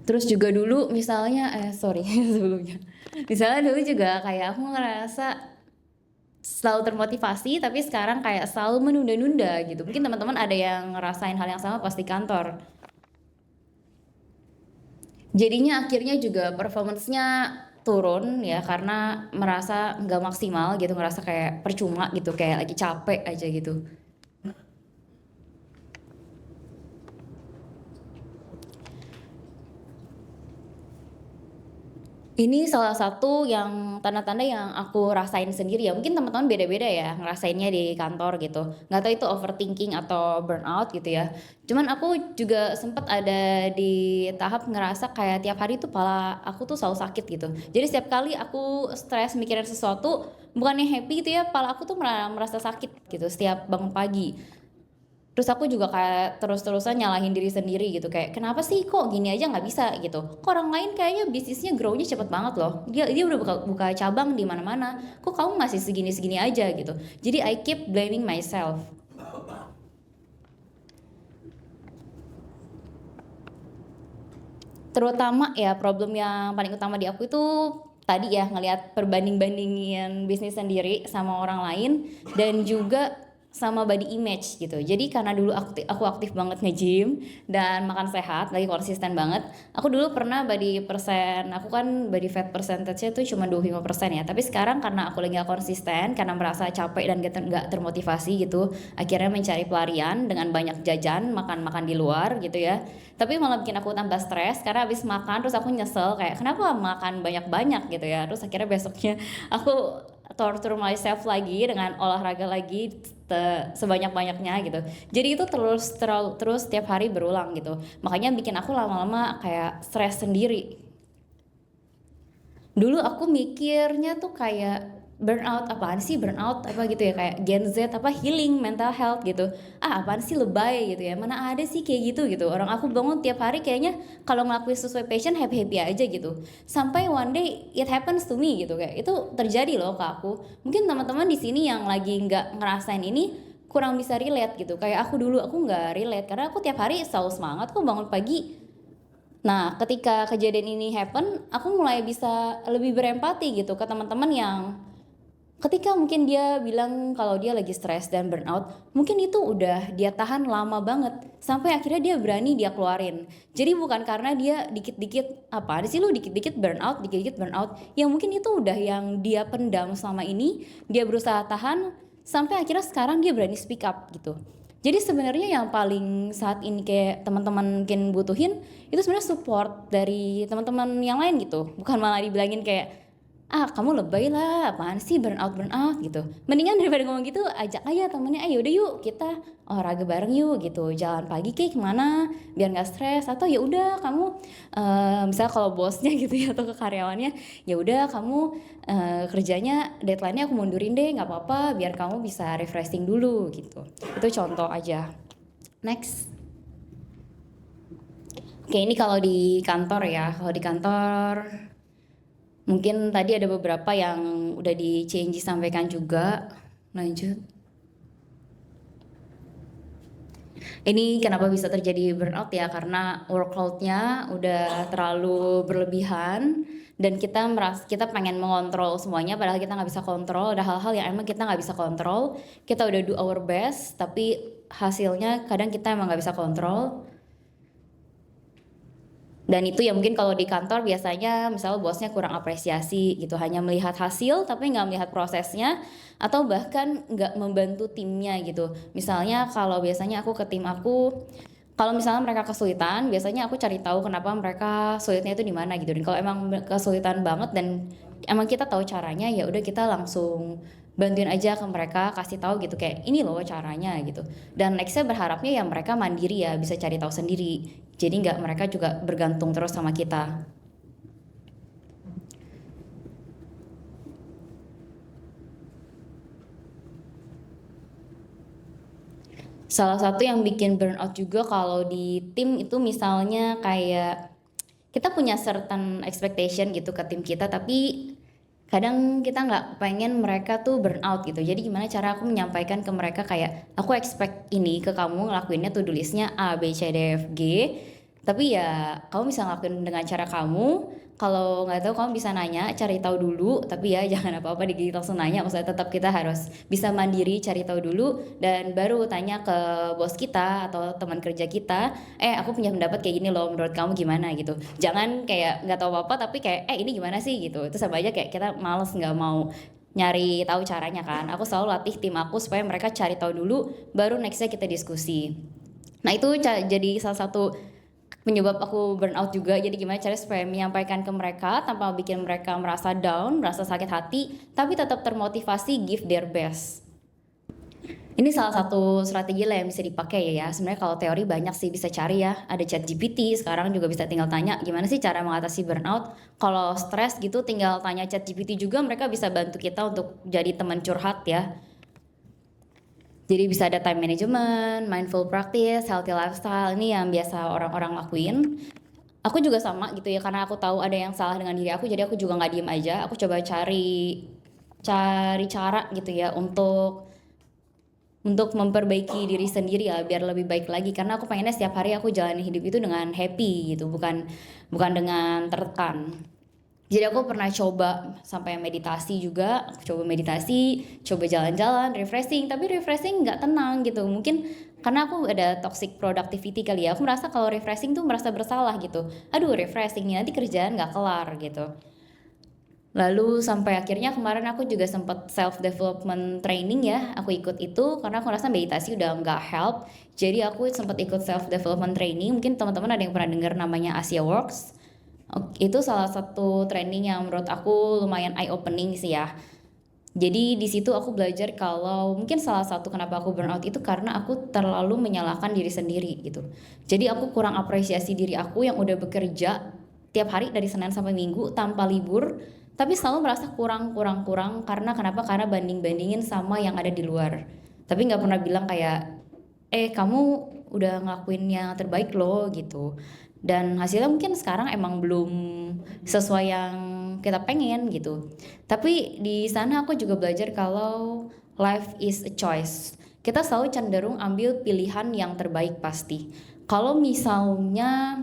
Terus juga dulu misalnya sebelumnya misalnya dulu juga kayak aku ngerasa selalu termotivasi, tapi sekarang kayak selalu menunda-nunda gitu. Mungkin teman-teman ada yang ngerasain hal yang sama pas di kantor. Jadinya akhirnya juga performance-nya turun ya karena merasa nggak maksimal gitu, ngerasa kayak percuma gitu, kayak lagi capek aja gitu. Ini salah satu yang tanda-tanda yang aku rasain sendiri ya. Mungkin teman-teman beda-beda ya ngerasainnya di kantor gitu. Nggak tahu itu overthinking atau burnout gitu ya. Cuman aku juga sempat ada di tahap ngerasa kayak tiap hari tuh kepala aku tuh selalu sakit gitu. Jadi setiap kali aku stres mikirin sesuatu, bukannya happy gitu ya, kepala aku tuh merasa sakit gitu setiap bangun pagi. Terus aku juga kayak terus-terusan nyalahin diri sendiri gitu, kayak kenapa sih kok gini aja nggak bisa gitu, kok orang lain kayaknya bisnisnya grow-nya cepet banget loh, dia udah buka cabang di mana-mana, kok kamu masih segini-segini aja gitu. Jadi I keep blaming myself. Terutama ya problem yang paling utama di aku itu tadi ya ngelihat perbanding-bandingin bisnis sendiri sama orang lain dan juga sama body image gitu. Jadi karena dulu aku aktif banget nge-gym dan makan sehat, lagi konsisten banget. Aku dulu pernah aku kan body fat percentage-nya tuh cuma 25% ya. Tapi sekarang karena aku lagi gak konsisten, karena merasa capek dan gak termotivasi gitu, akhirnya mencari pelarian dengan banyak jajan, makan-makan di luar gitu ya. Tapi malah bikin aku tambah stres karena habis makan terus aku nyesel kayak kenapa makan banyak-banyak gitu ya. Terus akhirnya besoknya aku torture myself lagi dengan olahraga lagi sebanyak-banyaknya gitu. Jadi itu terus setiap hari berulang gitu. Makanya bikin aku lama-lama kayak stres sendiri. Dulu aku mikirnya tuh kayak burnout apaan sih burnout apa gitu ya, kayak Gen Z apa healing mental health gitu, apaan sih lebay gitu ya, mana ada sih kayak gitu orang aku bangun tiap hari kayaknya kalau ngelakuin sesuai passion happy aja gitu, sampai one day it happens to me gitu, kayak itu terjadi loh ke aku. Mungkin teman-teman di sini yang lagi nggak ngerasain ini kurang bisa relate gitu, kayak aku dulu aku nggak relate karena aku tiap hari selalu semangat kok bangun pagi. Nah, ketika kejadian ini happen, aku mulai bisa lebih berempati gitu ke teman-teman yang ketika mungkin dia bilang kalau dia lagi stres dan burnout, mungkin itu udah dia tahan lama banget sampai akhirnya dia berani dia keluarin. Jadi bukan karena dia dikit-dikit apa sih lu dikit-dikit burnout, yang mungkin itu udah yang dia pendam selama ini, dia berusaha tahan sampai akhirnya sekarang dia berani speak up gitu. Jadi sebenarnya yang paling saat ini kayak teman-teman mungkin butuhin itu sebenarnya support dari teman-teman yang lain gitu. Bukan malah dibilangin kayak kamu lebay lah, apaan sih burnout gitu. Mendingan daripada ngomong gitu ajak aja temennya, ayo udah yuk kita olahraga bareng yuk gitu, jalan pagi kayak kemana biar nggak stres, atau ya udah kamu misalnya kalau bosnya gitu ya atau ke karyawannya, ya udah kamu kerjanya deadline-nya aku mundurin deh nggak apa-apa biar kamu bisa refreshing dulu gitu. Itu contoh aja. Next. Oke, ini kalau di kantor ya, kalau di kantor mungkin tadi ada beberapa yang udah di CNG sampaikan juga. Lanjut. Ini kenapa bisa terjadi burnout ya, karena workload-nya udah terlalu berlebihan dan kita pengen mengontrol semuanya padahal kita nggak bisa kontrol. Ada hal-hal yang emang kita nggak bisa kontrol, kita udah do our best tapi hasilnya kadang kita emang nggak bisa kontrol. Dan itu ya mungkin kalau di kantor biasanya misalnya bosnya kurang apresiasi gitu, hanya melihat hasil tapi nggak melihat prosesnya, atau bahkan nggak membantu timnya gitu. Misalnya kalau biasanya aku ke tim aku, kalau misalnya mereka kesulitan, biasanya aku cari tahu kenapa mereka sulitnya itu di mana gitu. Dan kalau emang kesulitan banget dan emang kita tahu caranya, ya udah kita langsung bantuin aja ke mereka, kasih tahu gitu kayak ini loh caranya gitu. Dan nextnya berharapnya ya mereka mandiri ya, bisa cari tahu sendiri. Jadi nggak mereka juga bergantung terus sama kita. Salah satu yang bikin burnout juga kalau di tim itu misalnya kayak kita punya certain expectation gitu ke tim kita, tapi kadang kita nggak pengen mereka tuh burnout gitu. Jadi gimana cara aku menyampaikan ke mereka kayak aku expect ini ke kamu, ngelakuinnya to do listnya A, B, C, D, F, G. Tapi ya kamu bisa ngelakuin dengan cara kamu. Kalau nggak tahu kamu bisa nanya, cari tahu dulu. Tapi ya jangan apa-apa digigit langsung nanya. Maksudnya tetap kita harus bisa mandiri, cari tahu dulu, dan baru tanya ke bos kita atau teman kerja kita. Aku punya pendapat kayak gini loh, menurut kamu gimana gitu. Jangan kayak nggak tahu apa-apa tapi kayak ini gimana sih gitu. Itu sama aja kayak kita males nggak mau nyari tahu caranya kan. Aku selalu latih tim aku supaya mereka cari tahu dulu, baru nextnya kita diskusi. Nah itu jadi salah satu penyebab aku burnout juga. Jadi gimana cara supaya menyampaikan ke mereka tanpa bikin mereka merasa down, merasa sakit hati, tapi tetap termotivasi give their best. Ini salah satu strategi lah yang bisa dipakai ya. Sebenarnya kalau teori banyak sih bisa cari ya. Ada ChatGPT, sekarang juga bisa tinggal tanya gimana sih cara mengatasi burnout. Kalau stres gitu tinggal tanya ChatGPT juga, mereka bisa bantu kita untuk jadi teman curhat ya. Jadi bisa ada time management, mindful practice, healthy lifestyle, ini yang biasa orang-orang lakuin. Aku juga sama gitu ya, karena aku tahu ada yang salah dengan diri aku, jadi aku juga nggak diem aja. Aku coba cari cara gitu ya untuk untuk memperbaiki diri sendiri ya biar lebih baik lagi, karena aku pengennya setiap hari aku jalani hidup itu dengan happy gitu, bukan bukan dengan tertekan. Jadi aku pernah coba sampai meditasi juga, aku coba meditasi, coba jalan-jalan, refreshing, tapi refreshing nggak tenang gitu. Mungkin karena aku ada toxic productivity kali ya, aku merasa kalau refreshing tuh merasa bersalah gitu. Aduh refreshing nih, nanti kerjaan nggak kelar gitu. Lalu sampai akhirnya kemarin aku juga sempat self development training ya, aku ikut itu karena aku rasa meditasi udah nggak help. Jadi aku sempat ikut self development training. Mungkin teman-teman ada yang pernah dengar namanya Asia Works. Itu salah satu training yang menurut aku lumayan eye opening sih ya. Jadi di situ aku belajar kalau mungkin salah satu kenapa aku burnout itu karena aku terlalu menyalahkan diri sendiri gitu. Jadi aku kurang apresiasi diri aku yang udah bekerja tiap hari dari Senin sampai Minggu tanpa libur, tapi selalu merasa kurang karena kenapa? Karena banding-bandingin sama yang ada di luar. Tapi nggak pernah bilang kayak, kamu udah ngelakuin yang terbaik loh gitu. Dan hasilnya mungkin sekarang emang belum sesuai yang kita pengen gitu. Tapi di sana aku juga belajar kalau life is a choice. Kita selalu cenderung ambil pilihan yang terbaik pasti. Kalau misalnya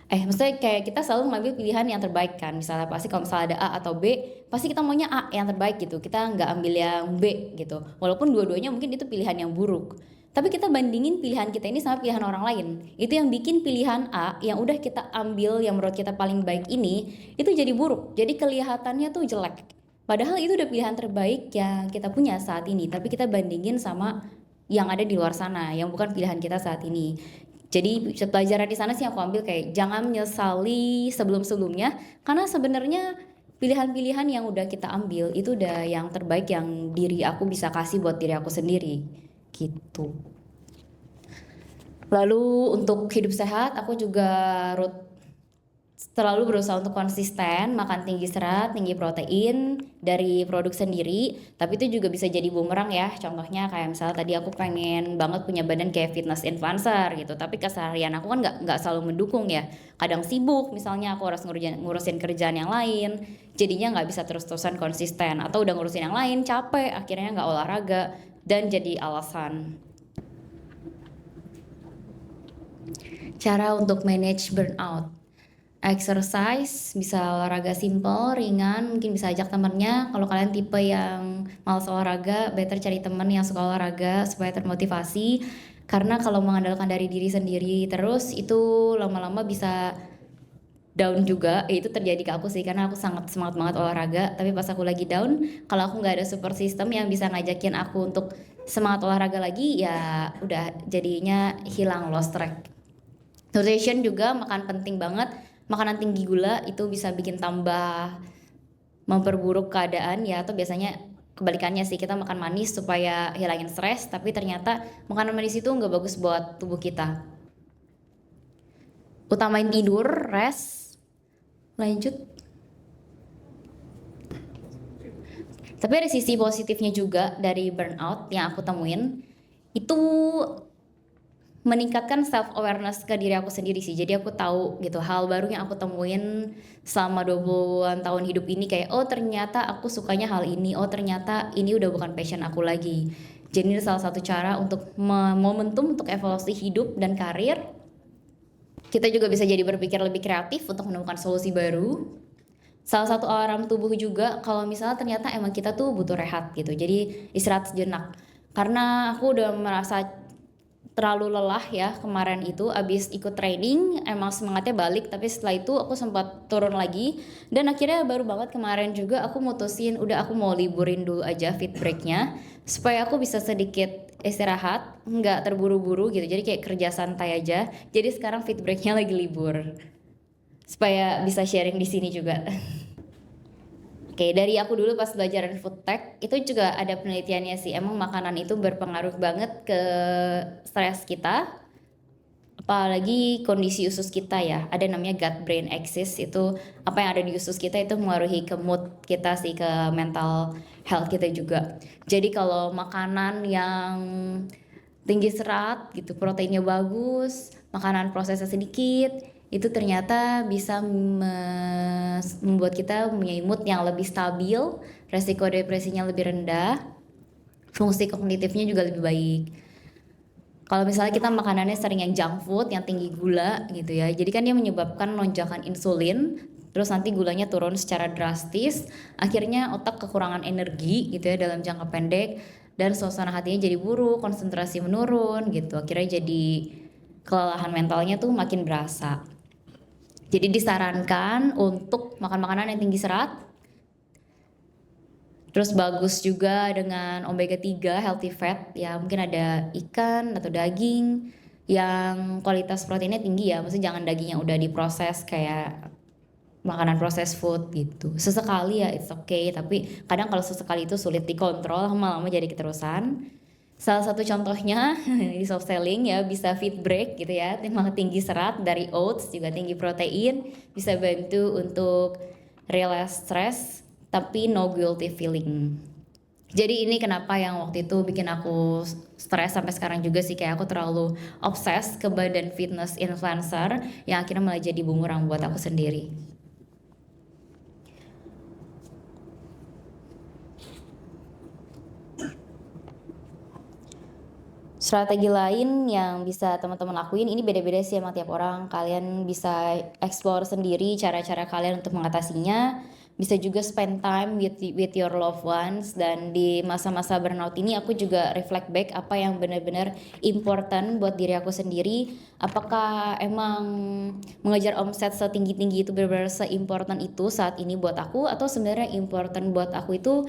maksudnya kayak kita selalu mengambil pilihan yang terbaik kan, misalnya pasti kalau misalnya ada A atau B pasti kita maunya A yang terbaik gitu, kita nggak ambil yang B gitu, walaupun dua-duanya mungkin itu pilihan yang buruk, tapi kita bandingin pilihan kita ini sama pilihan orang lain, itu yang bikin pilihan A yang udah kita ambil yang menurut kita paling baik ini itu jadi buruk, jadi kelihatannya tuh jelek, padahal itu udah pilihan terbaik yang kita punya saat ini, tapi kita bandingin sama yang ada di luar sana yang bukan pilihan kita saat ini. Jadi pelajaran di sana sih aku ambil kayak jangan menyesali sebelum-sebelumnya, karena sebenarnya pilihan-pilihan yang udah kita ambil itu udah yang terbaik yang diri aku bisa kasih buat diri aku sendiri gitu. Lalu untuk hidup sehat aku juga selalu berusaha untuk konsisten makan tinggi serat, tinggi protein dari produk sendiri, tapi itu juga bisa jadi bumerang ya. Contohnya kayak misalnya tadi aku pengen banget punya badan kayak fitness influencer gitu, tapi keseharian aku kan nggak selalu mendukung ya. Kadang sibuk, misalnya aku harus ngurusin kerjaan yang lain, jadinya nggak bisa terus-terusan konsisten. Atau udah ngurusin yang lain, capek, akhirnya nggak olahraga dan jadi alasan. Cara untuk manage burnout. Exercise, bisa olahraga simple, ringan, mungkin bisa ajak temennya. Kalau kalian tipe yang malas olahraga, better cari temen yang suka olahraga supaya termotivasi. Karena kalau mengandalkan dari diri sendiri terus, itu lama-lama bisa down juga. Itu terjadi ke aku sih, karena aku sangat semangat banget olahraga. Tapi pas aku lagi down, kalau aku nggak ada support system yang bisa ngajakin aku untuk semangat olahraga lagi, ya udah jadinya hilang, lost track. Nutrition juga makan penting banget. Makanan tinggi gula itu bisa bikin tambah memperburuk keadaan ya, atau biasanya kebalikannya sih, kita makan manis supaya hilangin stres, tapi ternyata makanan manis itu nggak bagus buat tubuh kita. Utamain tidur, rest, lanjut. Tapi ada sisi positifnya juga dari burnout yang aku temuin, itu meningkatkan self awareness ke diri aku sendiri sih. Jadi aku tahu gitu hal baru yang aku temuin selama 20-an tahun hidup ini, kayak oh ternyata aku sukanya hal ini, oh ternyata ini udah bukan passion aku lagi. Jadi ini salah satu cara untuk momentum untuk evaluasi hidup dan karir. Kita juga bisa jadi berpikir lebih kreatif untuk menemukan solusi baru. Salah satu alarm tubuh juga kalau misalnya ternyata emang kita tuh butuh rehat gitu. Jadi istirahat sejenak. Karena aku udah merasa terlalu lelah ya kemarin itu, abis ikut training emang semangatnya balik, tapi setelah itu aku sempat turun lagi, dan akhirnya baru banget kemarin juga aku mutusin udah aku mau liburin dulu aja fit breaknya supaya aku bisa sedikit istirahat, nggak terburu-buru gitu, jadi kayak kerja santai aja. Jadi sekarang fit breaknya lagi libur supaya bisa sharing di sini juga. Oke, dari aku dulu pas belajar food tech, itu juga ada penelitiannya sih, emang makanan itu berpengaruh banget ke stres kita, apalagi kondisi usus kita ya, ada namanya gut brain axis, itu apa yang ada di usus kita itu mengaruhi ke mood kita sih, ke mental health kita juga. Jadi kalau makanan yang tinggi serat gitu, proteinnya bagus, makanan prosesnya sedikit, itu ternyata bisa membuat kita mempunyai mood yang lebih stabil, resiko depresinya lebih rendah, fungsi kognitifnya juga lebih baik. Kalau misalnya kita makanannya sering yang junk food, yang tinggi gula gitu ya, jadi kan dia menyebabkan lonjakan insulin, terus nanti gulanya turun secara drastis, akhirnya otak kekurangan energi gitu ya dalam jangka pendek, dan suasana hatinya jadi buruk, konsentrasi menurun gitu, akhirnya jadi kelelahan mentalnya tuh makin berasa. Jadi disarankan untuk makan makanan yang tinggi serat. Terus bagus juga dengan omega 3 healthy fat ya, mungkin ada ikan atau daging yang kualitas proteinnya tinggi ya, maksudnya jangan daging yang udah diproses kayak makanan processed food gitu. Sesekali ya it's okay, tapi kadang kalau sesekali itu sulit dikontrol, lama-lama jadi keterusan. Salah satu contohnya di soft selling ya bisa fit break gitu ya, memang tinggi serat dari oats juga tinggi protein, bisa bantu untuk relax stress tapi no guilty feeling. Jadi ini kenapa yang waktu itu bikin aku stres sampai sekarang juga sih, kayak aku terlalu obses ke badan fitness influencer yang akhirnya malah jadi bumerang buat aku sendiri. Strategi lain yang bisa teman-teman lakuin, ini beda-beda sih sama tiap orang. Kalian bisa explore sendiri cara-cara kalian untuk mengatasinya. Bisa juga spend time with your loved ones. Dan di masa-masa burnout ini aku juga reflect back apa yang benar-benar important buat diri aku sendiri. Apakah emang mengejar omset setinggi-tinggi itu benar-benar se-important itu saat ini buat aku, atau sebenarnya important buat aku itu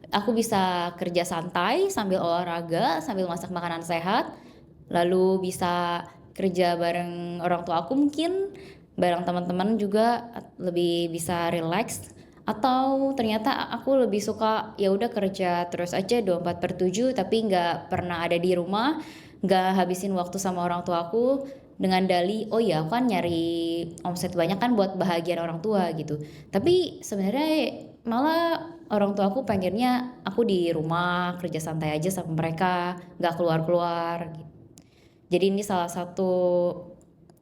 aku bisa kerja santai sambil olahraga, sambil masak makanan sehat, lalu bisa kerja bareng orang tua aku mungkin, bareng teman-teman juga lebih bisa relax, atau ternyata aku lebih suka ya udah kerja terus aja 24/7 tapi nggak pernah ada di rumah, nggak habisin waktu sama orang tua aku dengan dali oh ya aku kan nyari omset banyak kan buat bahagian orang tua gitu. Tapi sebenarnya malah orang tua aku pengennya aku di rumah kerja santai aja sama mereka, nggak keluar-keluar gitu. Jadi ini salah satu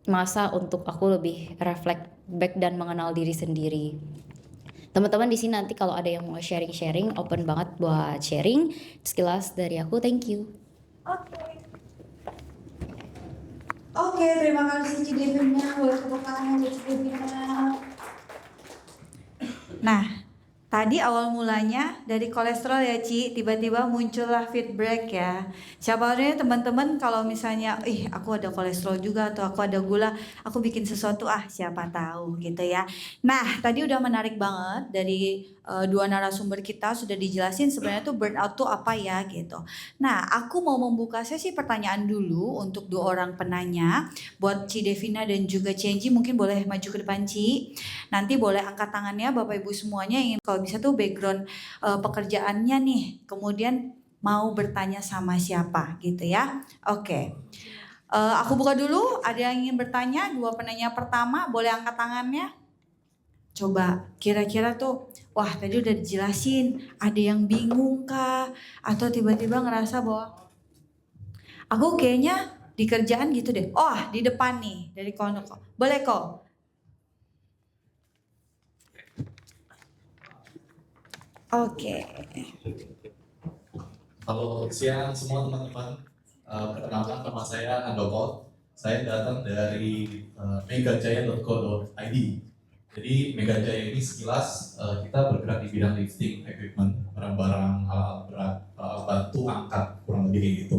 masa untuk aku lebih reflect back dan mengenal diri sendiri. Teman-teman di sini nanti kalau ada yang mau sharing-sharing, open banget buat sharing. Sekilas dari aku, thank you. Oke, terima kasih Ci Devina. Boleh tepuk tangan buat Ci Devina. Nah, tadi awal mulanya dari kolesterol ya Ci, tiba-tiba muncullah fit break ya. Siapa tahu teman-teman kalau misalnya, aku ada kolesterol juga atau aku ada gula, aku bikin sesuatu siapa tahu gitu ya. Nah, tadi udah menarik banget dari dua narasumber kita sudah dijelasin sebenarnya tuh burnout tuh apa ya gitu. Nah, aku mau membuka sesi pertanyaan dulu untuk dua orang penanya buat Ci Devina dan juga Cenji, mungkin boleh maju ke depan Ci. Nanti boleh angkat tangannya Bapak Ibu semuanya yang kalau bisa tuh background pekerjaannya nih, kemudian mau bertanya sama siapa gitu ya. Oke. Aku buka dulu, ada yang ingin bertanya, dua penanya pertama boleh angkat tangannya. Coba kira-kira tuh, wah tadi udah dijelasin, ada yang bingung kah? Atau tiba-tiba ngerasa bahwa aku kayaknya di kerjaan gitu deh. Oh di depan nih, dari Konoko. Boleh kok. Oke. Halo siang semua teman-teman. Perkenalkan nama saya Handoko. Saya datang dari megajaya.co.id. Jadi Megajaya ini sekilas kita bergerak di bidang lifting equipment, barang-barang alat berat, bantu angkat kurang lebih kayak gitu.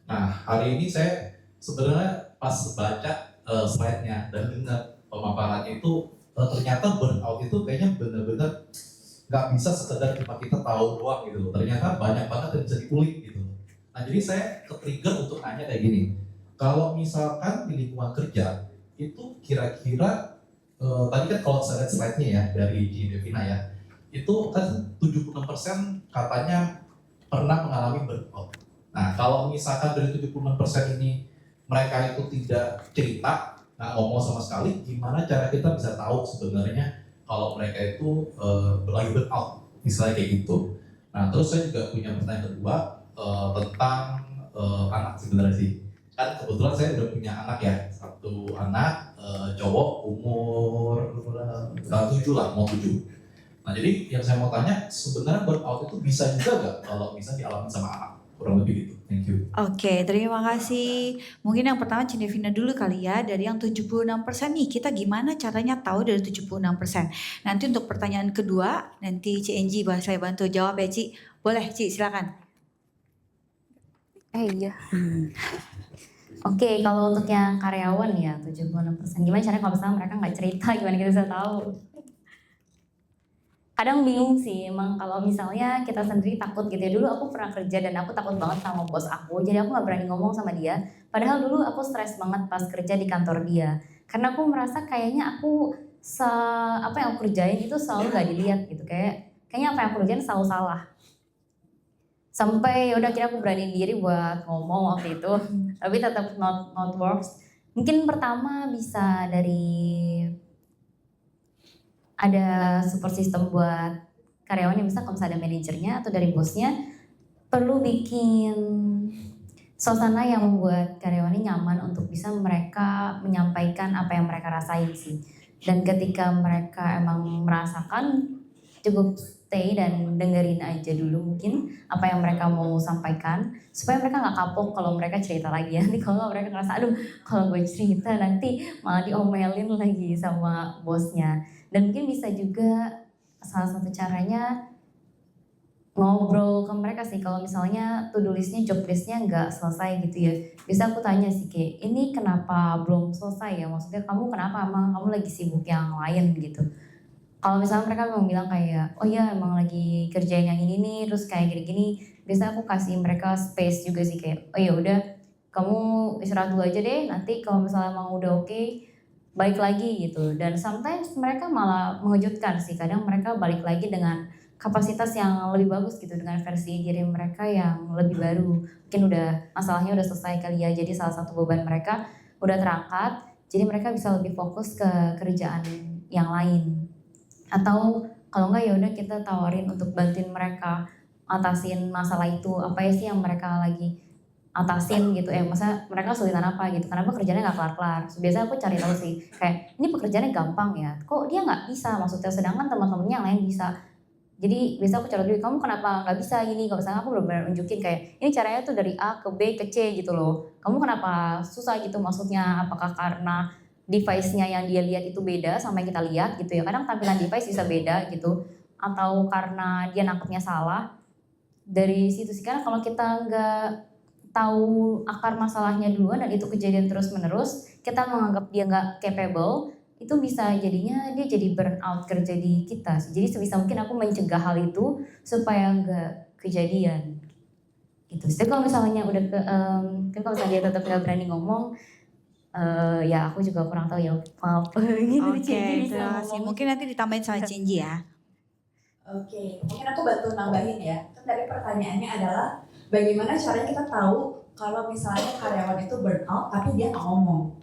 Nah hari ini saya sebenarnya pas baca slide-nya dan dengar pemaparannya itu ternyata burnout itu kayaknya benar-benar nggak bisa sekedar cuma kita tahu doang gitu loh. Ternyata banyak banget yang bisa dikulik gitu. Nah jadi saya ke-trigger untuk nanya kayak gini. Kalau misalkan di lingkungan kerja itu kira-kira tadi kan kalau saya lihat slide-nya ya dari Ci Devina ya, itu kan 76% katanya pernah mengalami burnout. Nah kalau misalkan dari 76% ini mereka itu tidak cerita, nggak ngomong sama sekali, gimana cara kita bisa tahu sebenarnya kalau mereka itu lagi burnout, misalnya kayak gitu. Nah terus saya juga punya pertanyaan kedua tentang anak sebenarnya sih. Kan kebetulan saya udah punya anak ya, satu anak cowok umur 7 lah, mau 7. Nah jadi yang saya mau tanya, sebenarnya burnout itu bisa juga nggak kalau bisa dialami sama anak? Kurang lebih gitu. Thank you. Oke, terima kasih. Mungkin yang pertama Cinevina dulu kali ya, dari yang 76% nih, kita gimana caranya tahu dari 76%? Nanti untuk pertanyaan kedua, nanti CNG saya bantu jawab ya Ci. Boleh Ci, silakan. Iya. Oke, kalau untuk yang karyawan ya 76%. Gimana caranya kalau misalnya mereka nggak cerita, gimana kita bisa tahu? Kadang bingung sih, emang kalau misalnya kita sendiri takut gitu ya. Dulu aku pernah kerja dan aku takut banget sama bos aku, jadi aku nggak berani ngomong sama dia. Padahal dulu aku stres banget pas kerja di kantor dia, karena aku merasa kayaknya apa yang aku kerjain itu selalu nggak dilihat gitu, kayaknya apa yang aku kerjain selalu salah. Sampai yaudah akhirnya aku beraniin diri buat ngomong waktu itu, tapi tetap not works. Mungkin pertama bisa dari ada support system buat karyawan yang bisa kalau misalnya ada manajernya atau dari bosnya, perlu bikin suasana yang membuat karyawannya nyaman untuk bisa mereka menyampaikan apa yang mereka rasain sih. Dan ketika mereka emang merasakan, cukup stay dan dengerin aja dulu mungkin apa yang mereka mau sampaikan, supaya mereka nggak kapok kalau mereka cerita lagi. Nanti kalau nggak mereka ngerasa, aduh kalau gue cerita nanti malah diomelin lagi sama bosnya. Dan mungkin bisa juga salah satu caranya ngobrol ke mereka sih, kalau misalnya to-do listnya, job listnya nggak selesai gitu ya. Bisa aku tanya sih kayak, ini kenapa belum selesai ya? Maksudnya kamu kenapa, emang kamu lagi sibuk yang lain gitu. Kalau misalnya mereka memang bilang kayak, oh iya emang lagi kerjain yang ini nih, terus kayak gini-gini, biasa aku kasih mereka space juga sih kayak, oh ya udah kamu istirahat dulu aja deh, nanti kalau misalnya emang udah oke, balik lagi gitu. Dan sometimes mereka malah mengejutkan sih, kadang mereka balik lagi dengan kapasitas yang lebih bagus gitu, dengan versi diri mereka yang lebih baru. Mungkin udah masalahnya udah selesai kali ya, jadi salah satu beban mereka udah terangkat, jadi mereka bisa lebih fokus ke kerjaan yang lain. Atau kalau enggak ya udah kita tawarin untuk bantuin mereka atasin masalah itu, apa ya sih yang mereka lagi atasin gitu, masa mereka kesulitan apa gitu, kenapa kerjanya nggak kelar-kelar. So, biasanya aku cari tahu sih, kayak ini pekerjaannya gampang ya, kok dia nggak bisa, maksudnya sedangkan teman-temannya yang lain bisa. Jadi biasa aku cari dulu, kamu kenapa nggak bisa gini, kalau misalnya aku benar-benar unjukin kayak ini caranya tuh dari A ke B ke C gitu loh, kamu kenapa susah gitu, maksudnya apakah karena device-nya yang dia lihat itu beda sama yang kita lihat gitu ya, kadang tampilan device bisa beda gitu, atau karena dia nangkepnya salah. Dari situ sih, karena kalau kita nggak tahu akar masalahnya duluan dan itu kejadian terus menerus, kita menganggap dia nggak capable, itu bisa jadinya dia jadi burnout kerja di kita. Jadi sebisa mungkin aku mencegah hal itu supaya nggak kejadian gitu. Jadi kalau misalnya udah kan kalau misalnya dia tetap nggak berani ngomong, ya aku juga kurang tahu ya, maaf gitu. Oke, terima kasih. Mungkin nanti ditambahin sama Cinji ya. Oke, mungkin aku bantu nambahin ya. Kan dari pertanyaannya adalah bagaimana caranya kita tahu kalau misalnya karyawan itu burnout tapi dia nggak ngomong.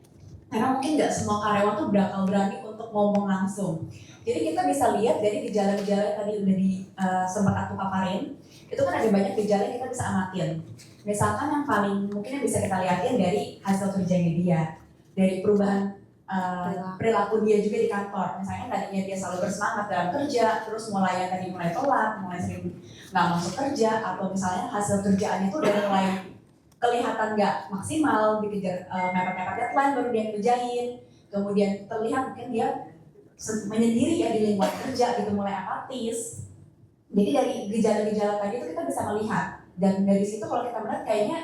Karena mungkin nggak semua karyawan tuh bakal berani untuk ngomong langsung. Jadi kita bisa lihat dari gejala-gejala yang tadi udah sempat aku paparin. Itu kan ada banyak gejala yang kita bisa amatin. Misalkan yang paling mungkin yang bisa kita lihatin dari hasil kerjanya dia, dari perubahan perilaku dia juga di kantor. Misalnya tadinya dia selalu bersemangat dalam kerja, terus mulai telat, mulai sering nggak masuk kerja, atau misalnya hasil kerjaannya itu udah mulai kelihatan nggak maksimal, dikejar mepet-mepet deadline baru dia kerjain. Kemudian terlihat mungkin dia menyendiri ya di lingkungan kerja gitu, mulai apatis. Jadi dari gejala-gejala tadi itu kita bisa melihat, dan dari situ kalau kita melihat kayaknya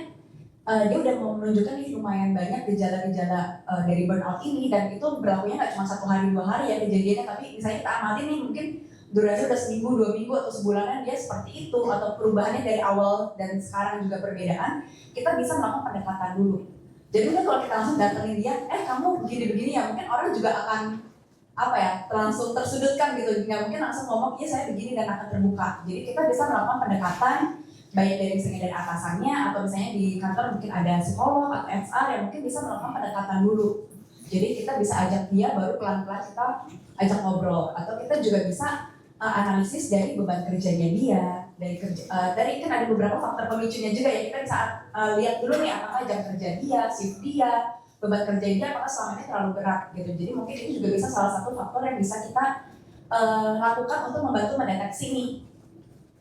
dia udah menunjukkan nih lumayan banyak gejala-gejala dari burnout ini, dan itu berlakunya nggak cuma 1 hari 2 hari ya kejadiannya, tapi misalnya kita amatin nih mungkin durasi udah seminggu 2 minggu atau sebulanan dia seperti itu, atau perubahannya dari awal dan sekarang juga perbedaan, kita bisa melakukan pendekatan dulu. Jadi kan kalau kita langsung datengin dia, kamu begini-begini ya, mungkin orang juga akan langsung tersudutkan gitu, nggak mungkin langsung ngomong iya saya begini dan akan terbuka. Jadi kita bisa melakukan pendekatan baik dari misalnya dari atasannya, atau misalnya di kantor mungkin ada psikolog atau HR yang mungkin bisa melakukan pendekatan dulu. Jadi kita bisa ajak dia, baru pelan-pelan kita ajak ngobrol, atau kita juga bisa analisis dari beban kerjanya dia, dari kan ada beberapa faktor pemicunya juga ya, kita bisa lihat dulu nih apakah jam kerja dia, shift dia, beban kerja dia apakah selama ini terlalu berat gitu. Jadi mungkin ini juga bisa salah satu faktor yang bisa kita lakukan untuk membantu mendeteksi nih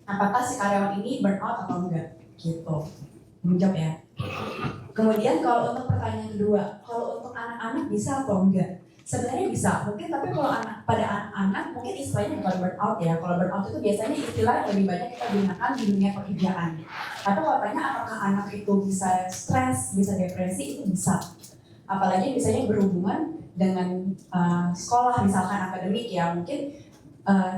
apakah si karyawan ini burnout atau enggak gitu. Menjawab ya. Kemudian kalau untuk pertanyaan kedua, kalau untuk anak-anak bisa atau enggak? Sebenarnya bisa, mungkin, tapi kalau pada anak-anak mungkin istilahnya bukan burnout ya. Kalau burnout itu biasanya istilah yang lebih banyak kita gunakan di dunia pekerjaan. Tapi kalau tanya apakah anak itu bisa stres, bisa depresi, itu bisa. Apalagi misalnya berhubungan dengan sekolah, misalkan akademik ya, mungkin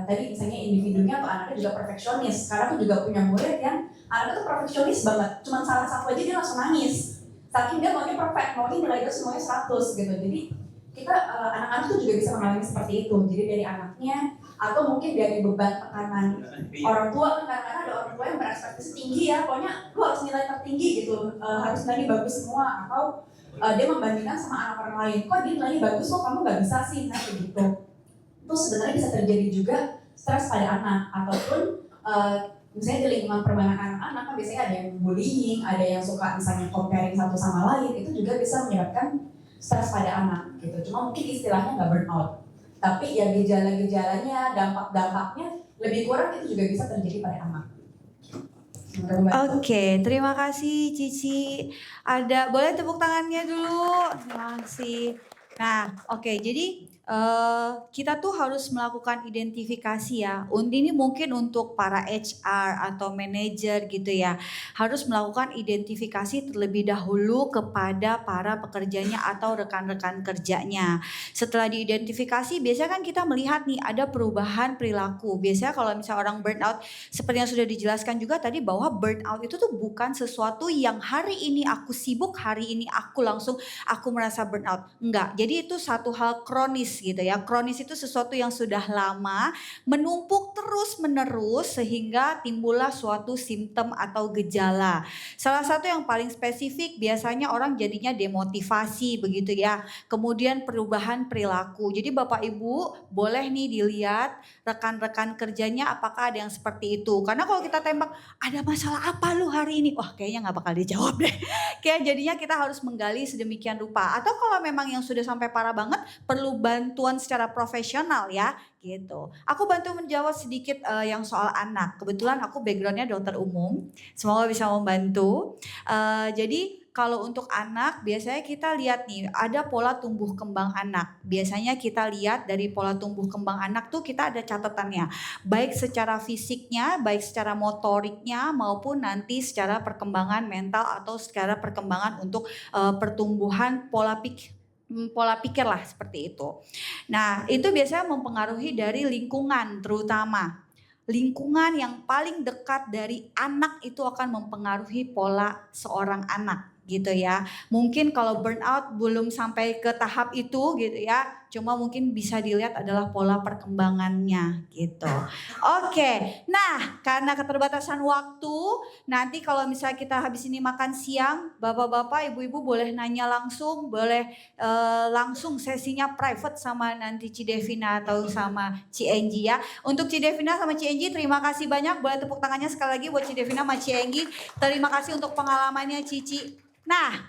tadi misalnya individunya atau anaknya juga perfeksionis. Sekarang aku juga punya murid yang anaknya tuh perfeksionis banget, cuma salah satu aja dia langsung nangis. Saking dia maunya perfect, maunya nilai itu semuanya 100 gitu. Jadi kita anak-anak tuh juga bisa mengalami seperti itu. Jadi dari anaknya atau mungkin dari beban tekanan orang tua, kan kadang-kadang ada orang tua yang berekspektasi tinggi ya, pokoknya lu harus nilai tertinggi gitu, harus nilai bagus semua, atau dia membandingkan sama anak orang lain, kok dia nilainya bagus kok kamu nggak bisa sih, nah begitu. Itu sebenarnya bisa terjadi juga stres pada anak, ataupun misalnya di lingkungan permainan anak-anak kan biasanya ada yang bullying, ada yang suka misalnya comparing satu sama lain, itu juga bisa menyebabkan stres pada anak gitu. Cuma mungkin istilahnya nggak burnout, tapi ya gejala-gejalanya, dampak-dampaknya lebih kurang itu juga bisa terjadi pada anak. Oke, terima kasih Cici. Boleh tepuk tangannya dulu. Terima kasih. Nah, oke, jadi kita tuh harus melakukan identifikasi ya. Ini mungkin untuk para HR atau manajer gitu ya, harus melakukan identifikasi terlebih dahulu kepada para pekerjanya atau rekan-rekan kerjanya. Setelah diidentifikasi, biasanya kan kita melihat nih ada perubahan perilaku. Biasanya kalau misalnya orang burnout, seperti yang sudah dijelaskan juga tadi bahwa burnout itu tuh bukan sesuatu yang hari ini aku sibuk, hari ini aku merasa burnout. Enggak. Jadi itu satu hal kronis gitu ya. Kronis itu sesuatu yang sudah lama menumpuk terus menerus sehingga timbullah suatu simptom atau gejala. Salah satu yang paling spesifik biasanya orang jadinya demotivasi begitu ya. Kemudian perubahan perilaku. Jadi Bapak Ibu boleh nih dilihat rekan-rekan kerjanya apakah ada yang seperti itu. Karena kalau kita tembak, ada masalah apa lu hari ini? Wah, kayaknya nggak bakal dijawab deh. Kayak jadinya kita harus menggali sedemikian rupa. Atau kalau memang yang sudah sampai parah banget, perlu bantuan secara profesional ya, gitu. Aku bantu menjawab sedikit yang soal anak. Kebetulan aku backgroundnya dokter umum. Semoga bisa membantu. Jadi kalau untuk anak biasanya kita lihat nih ada pola tumbuh kembang anak. Biasanya kita lihat dari pola tumbuh kembang anak tuh kita ada catatannya. Baik secara fisiknya, baik secara motoriknya maupun nanti secara perkembangan mental atau secara perkembangan untuk pertumbuhan pola pikir lah seperti itu. Nah, itu biasanya mempengaruhi dari lingkungan terutama. Lingkungan yang paling dekat dari anak itu akan mempengaruhi pola seorang anak gitu ya. Mungkin kalau burnout belum sampai ke tahap itu gitu ya. Cuma mungkin bisa dilihat adalah pola perkembangannya gitu. Oke, nah karena keterbatasan waktu, nanti kalau misalnya kita habis ini makan siang, bapak-bapak, ibu-ibu boleh nanya langsung, boleh langsung sesinya private sama nanti Ci Devina atau sama Ci Enggi ya. Untuk Ci Devina sama Ci Enggi terima kasih banyak, boleh tepuk tangannya sekali lagi buat Ci Devina sama Ci Enggi. Terima kasih untuk pengalamannya Cici. Nah,